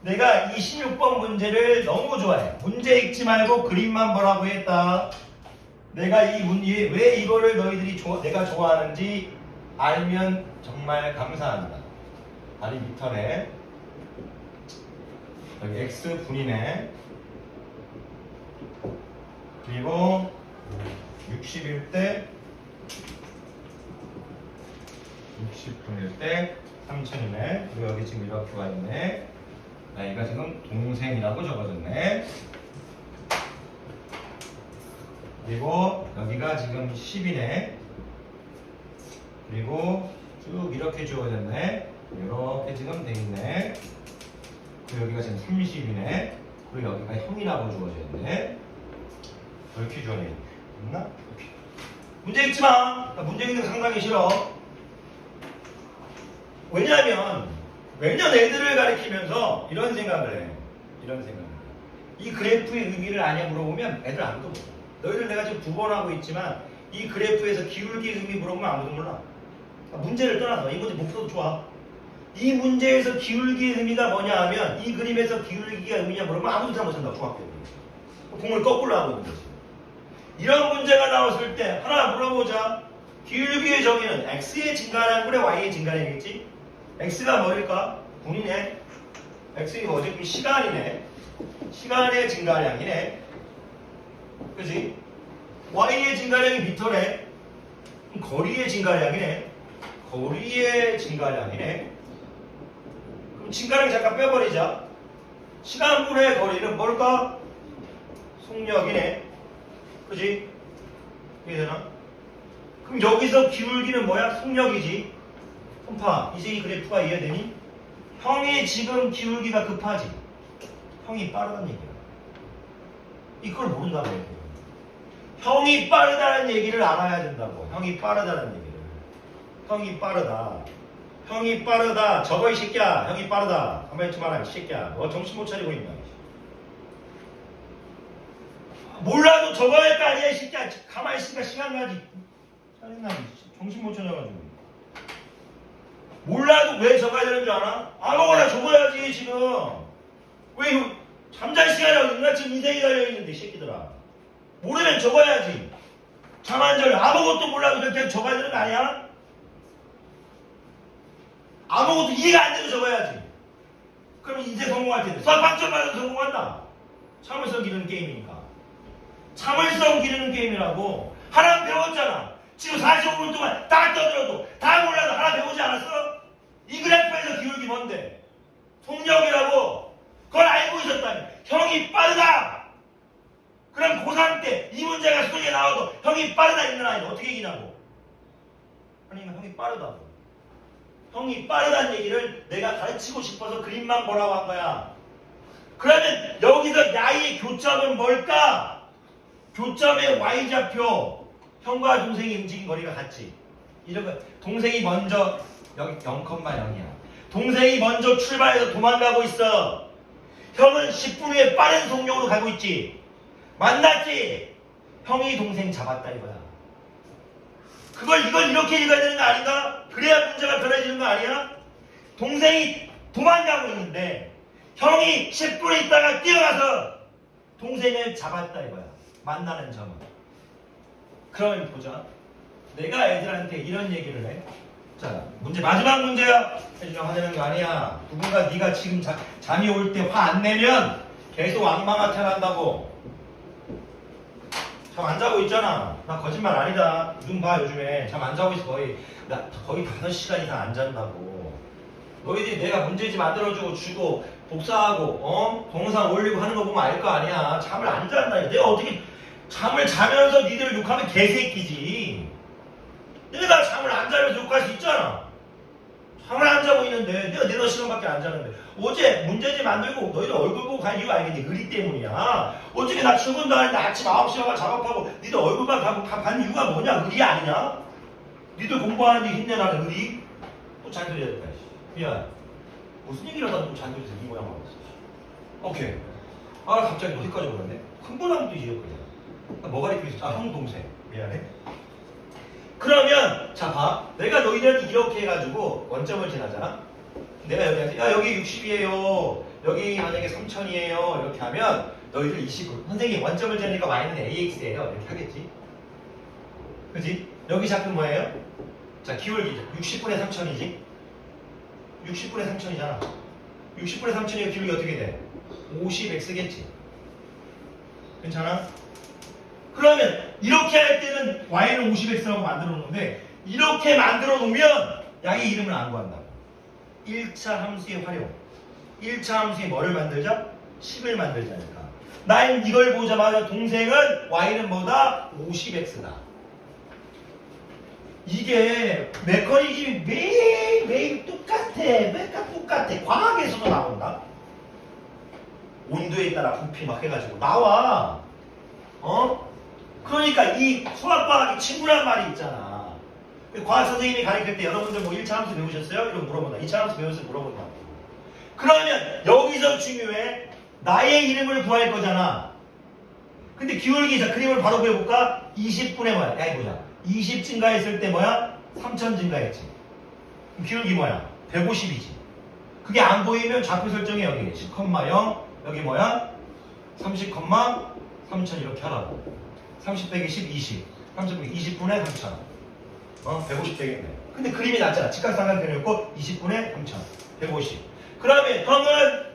내가 이 16번 문제를 너무 좋아해. 문제 읽지 말고 그림만 보라고 했다. 내가 왜 이거를 너희들이 내가 좋아하는지 알면 정말 감사한다. 다리 밑턴에 여기 x분이네. 그리고 60일 때 60분일 때 3000이네. 그리고 여기 지금 이렇게 와 있네. 나이가 지금 동생이라고 적어졌네. 그리고 여기가 지금 10이네. 그리고 쭉 이렇게 주어졌네. 이렇게 지금 돼 있네. 그리고 여기가 지금 30이네. 그리고 여기가 형이라고 주어져 있네. 이렇게 주어져 있네. 맞나? 이렇게. 문제 읽지 마. 나 문제 읽는 거 상당히 싫어. 왜냐하면 매년 애들을 가르치면서 이런 생각을 해. 이런 생각을 해. 이 그래프의 의미를 아냐 물어보면 애들 아무도 몰라. 너희들 내가 지금 2번 하고 있지만 이 그래프에서 기울기의 의미 물어보면 아무도 몰라. 문제를 떠나서 이 문제 못 풀어도 좋아. 이 문제에서 기울기의 의미가 뭐냐 하면 이 그림에서 기울기가 의미냐 물어보면 아무도 잘 못한다고 중학교 공을 거꾸로 하고 있는 거지. 이런 문제가 나왔을 때 하나 물어보자. 기울기의 정의는 x의 증가량분의 y의 증가량이겠지? x가 뭐일까? 분이네. x가 뭐지? 시간이네. 시간의 증가량이네. 그지? y의 증가량이 미터네. 거리의 증가량이네. 거리의 증가량이네. 그럼 증가량 잠깐 빼버리자. 시간분의 거리는 뭘까? 속력이네. 그지? 이게 되나? 그럼 여기서 기울기는 뭐야? 속력이지. 홈파, 이제 이 그래프가 이해되니? 형이 지금 기울기가 급하지. 형이 빠르다는 얘기야. 이걸 모른다고 얘기해. 형이 빠르다는 얘기를 알아야 된다고. 형이 빠르다는 얘기를. 형이 빠르다. 형이 빠르다. 저거 이 새끼야. 형이 빠르다. 가만히 있지 마라 이 새끼야. 너 정신 못 차리고 있나? 몰라도 적어야 할 거 아니야 이 새끼야. 가만히 있으니까 시간 가지. 짜증나. 정신 못 차려가지고. 몰라도 왜 적어야 되는 줄 알아? 아무거나 적어야지 지금. 왜 이거 잠잘 시간이라고 누나 지금 인생이 달려있는데 이 새끼들아. 모르면 적어야지. 잠 안 자려. 아무것도 몰라도 그렇게 적어야 되는 거 아니야? 아무것도 이해가 안 돼도 적어야지. 그럼 이제 성공할 텐데. 수학 8점 맞아도 성공한다. 참을성 기르는 게임이니까. 참을성 기르는 게임이라고. 하나 배웠잖아. 지금 45분 동안 다 떠들어도 다 몰라도 하나 배우지 않았어? 이 그래프에서 기울기 뭔데? 속력이라고. 그걸 알고 있었다니. 형이 빠르다. 그럼 고3 때 이 문제가 수능에 나와도 형이 빠르다 있는 아이는 어떻게 이기냐고. 아니면 형이 빠르다고. 형이 빠르다는 얘기를 내가 가르치고 싶어서 그림만 보라고 한 거야. 그러면 여기서 야의 교점은 뭘까? 교점의 y좌표. 형과 동생이 움직인 거리가 같지. 이런 거 동생이 먼저 여기 0,0이야. 동생이 먼저 출발해서 도망가고 있어. 형은 10분 후에 빠른 속력으로 가고 있지. 만났지? 형이 동생 잡았다 이거야. 이걸 이렇게 읽어야 되는 거 아닌가? 그래야 문제가 변해지는 거 아니야? 동생이 도망가고 있는데 형이 10분 있다가 뛰어가서 동생을 잡았다 이거야. 만나는 점은. 그러면 보자. 내가 애들한테 이런 얘기를 해. 자, 문제 마지막 문제야. 해주려고 하는 거 아니야. 누군가 네가 지금 잠이 올 때 화 안 내면 계속 왕망하게 한다고. 잠 안 자고 있잖아. 나 거짓말 아니다. 눈 봐 요즘에. 잠 안 자고 있어 거의. 나 거의 5시간 이상 안 잔다고. 너희들이 내가 문제집 만들어주고 주고 복사하고 동영상 올리고 하는 거 보면 알 거 아니야. 잠을 안 잔다. 내가 어떻게 잠을 자면서 니들을 욕하면 개새끼지. 내가 잠을 안 자면서 욕할 수 있잖아. 잠을 안 자고 있는데 내가 4시간밖에 안 자는데 어제 문제집 만들고 너희들 얼굴 보고 간 이유가 아니겠니? 의리 때문이야. 어저께 나 출근도 하는데 아침 9시에 가 작업하고 니들 얼굴만 간 이유가 뭐냐? 의리 아니냐? 니들 공부하는데 힘내라는 의리? 또 잔소리 해야 될까? 미안. 무슨 얘기를 하다 또 잔소리 해서 이 모양 하고 있어. 오케이. 아 갑자기 어디까지 오렸네? 흥분하면 또 이랬거든. 뭐 가리키고 있어? 형 동생. 미안해. 그러면 자 봐. 내가 너희들한테 이렇게 해가지고 원점을 지나잖아. 내가 여기한테 야 여기 60이에요. 여기 만약에 3000이에요. 이렇게 하면 너희들 29. 선생님 원점을 지나니까 y는 ax예요. 이렇게 하겠지. 그지? 여기 좌표 뭐예요? 자 기울기 60분의 3000이지. 60분의 3000이잖아. 60분의 3000이면 기울기 어떻게 돼? 50x겠지. 괜찮아? 그러면 이렇게 할 때는 y는 50x라고 만들어 놓는데 이렇게 만들어 놓으면 양의 이름을 안 구한다. 1차 함수의 활용. 1차 함수의 뭐를 만들자? 10을 만들자니까. 나는 이걸 보자마자 동생은 y는 뭐다? 50x다. 이게 메커니즘이 매일 똑같아. 매일 똑같아. 과학에서도 나온다. 온도에 따라 부피 막 해가지고 나와. 그러니까 이 수학과학이 친구란 말이 있잖아. 과학 선생님이 가르칠 때 여러분들 뭐 1차 함수 배우셨어요? 이러고 물어본다. 2차 함수 배우셨어요? 물어본다. 그러면 여기서 중요해. 나의 이름을 구할 거잖아. 근데 기울기, 자, 그림을 바로 그려볼까? 20분의 뭐야? 야, 보자. 20 증가했을 때 뭐야? 3000 증가했지. 그럼 기울기 뭐야? 150이지. 그게 안 보이면 좌표 설정이 여기 10,0 여기 뭐야? 30,3000 이렇게 하라고. 30 빼기 10, 20. 30 빼기 20분의 3000. 150 되겠네. 근데 그림이 낮잖아. 직각삼각 그려놓고 20분의 3000. 150. 그러면 형은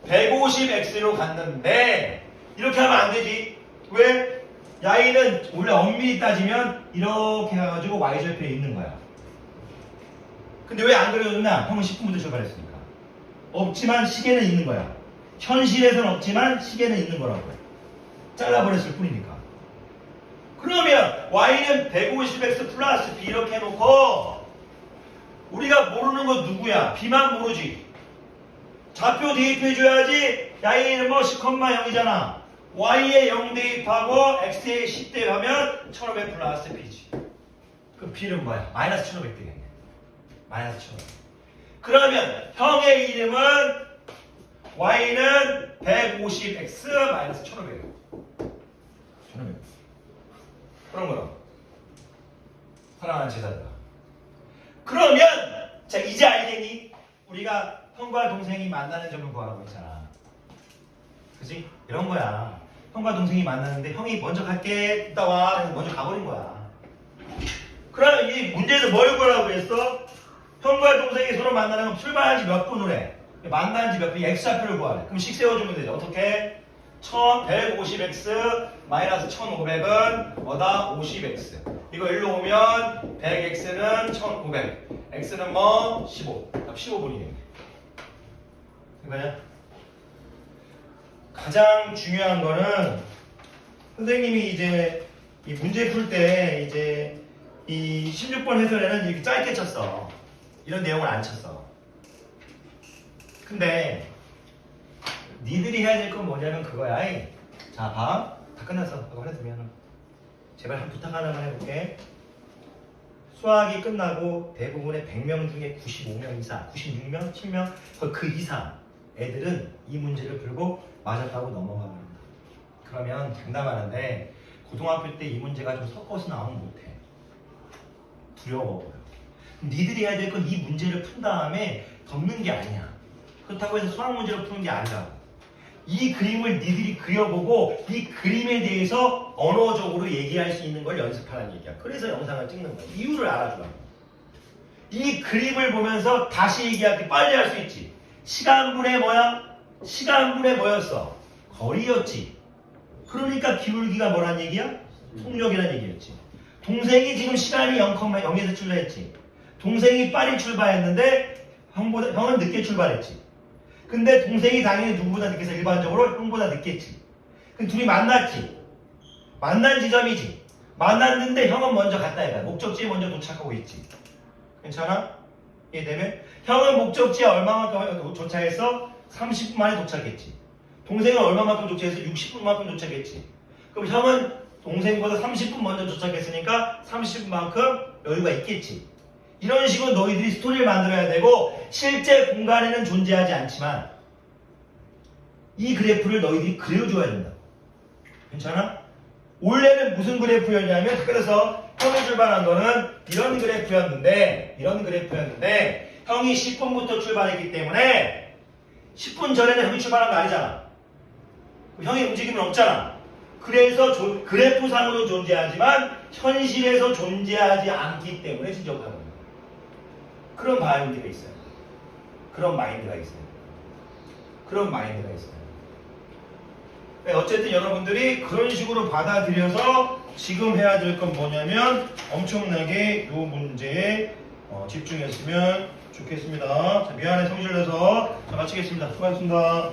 150x로 갔는데 이렇게 하면 안 되지. 왜? 야이는 원래 엄밀히 따지면 이렇게 해가지고 y절편에 있는 거야. 근데 왜 안 그려줬냐? 형은 10분부터 출발했으니까. 없지만 시계는 있는 거야. 현실에서는 없지만 시계는 있는 거라고. 잘라버렸을 뿐이니까. 그러면 y는 150x 플러스 b 이렇게 해놓고 우리가 모르는 건 누구야? b만 모르지. 좌표 대입해줘야지. y는 뭐 10,0이잖아. y에 0 대입하고 x에 10 대입하면 1500 플러스 b지. 그 b는 뭐야? 마이너스 1500 되겠네. 마이너스 1500. 그러면 형의 이름은 y는 150x 마이너스 1500. 1500. 그런 거야. 사랑하는 제자들아. 그러면 자 이제 알겠니? 우리가 형과 동생이 만나는 점을 구하라고 했잖아. 그치? 이런 거야. 형과 동생이 만나는데 형이 먼저 갈게 이따 와 먼저 가버린 거야. 그러면 이 문제에서 뭘 구하라고 했어? 형과 동생이 서로 만나는 건 출발한 지 몇 분 후래? 만난 지 몇 분? x좌표를 구하래. 그럼 식 세워주면 되죠. 어떻게? 1150x 마이너스 1500은 뭐다? 50x. 이거 일로 오면 100x는 1500. x는 뭐? 15. 답 15분이겠네. 그거냐? 가장 중요한 거는 선생님이 이제 이 문제 풀 때 이제 이 16번 해설에는 이렇게 짧게 쳤어. 이런 내용을 안 쳤어. 근데 니들이 해야 될 건 뭐냐면 그거야. 자, 봐. 다 끝났어. 그거 해두면 제발 한 부탁 하나만 해볼게. 수학이 끝나고 대부분의 100명 중에 95명 이상, 96명, 7명 그 이상 애들은 이 문제를 풀고 맞았다고 넘어가 버린다. 그러면 장담하는데 고등학교 때 이 문제가 좀 섞어서 나오면 못해. 두려워 보여. 니들이 해야 될 건 이 문제를 푼 다음에 덮는 게 아니야. 그렇다고 해서 수학 문제를 푸는 게 아니라고. 이 그림을 니들이 그려보고 이 그림에 대해서 언어적으로 얘기할 수 있는 걸 연습하라는 얘기야. 그래서 영상을 찍는 거야. 이유를 알아주라고. 이 그림을 보면서 다시 얘기할게. 빨리 할 수 있지. 시간분의 뭐야? 시간분의 뭐였어? 거리였지. 그러니까 기울기가 뭐란 얘기야? 속력이란 얘기였지. 동생이 지금 시간이 0,0에서 출발했지. 동생이 빨리 출발했는데 형은 늦게 출발했지. 근데 동생이 당연히 누구보다 늦게 해서 일반적으로 형보다 늦겠지. 그럼 둘이 만났지. 만난 지점이지. 만났는데 형은 먼저 갔다 해가. 목적지에 먼저 도착하고 있지. 괜찮아? 이해되면? 형은 목적지에 얼마만큼 도착했어? 30분 만에 도착했지. 동생은 얼마만큼 도착해서 60분만큼 도착했지. 그럼 형은 동생보다 30분 먼저 도착했으니까 30분만큼 여유가 있겠지. 이런 식으로 너희들이 스토리를 만들어야 되고 실제 공간에는 존재하지 않지만 이 그래프를 너희들이 그려줘야 된다. 괜찮아? 원래는 무슨 그래프였냐면 그래서 형이 출발한 거는 이런 그래프였는데 형이 10분부터 출발했기 때문에 10분 전에는 형이 출발한 거 아니잖아. 형의 움직임은 없잖아. 그래서 그래프상으로 존재하지만 현실에서 존재하지 않기 때문에 지적하는 거예요. 그런 마인드가 있어요. 그런 마인드가 있어요. 네, 어쨌든 여러분들이 그런 식으로 받아들여서 지금 해야 될 건 뭐냐면 엄청나게 이 문제에 집중했으면 좋겠습니다. 자, 미안해 성질 내서 자, 마치겠습니다. 수고하셨습니다.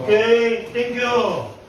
오케이, 땡큐.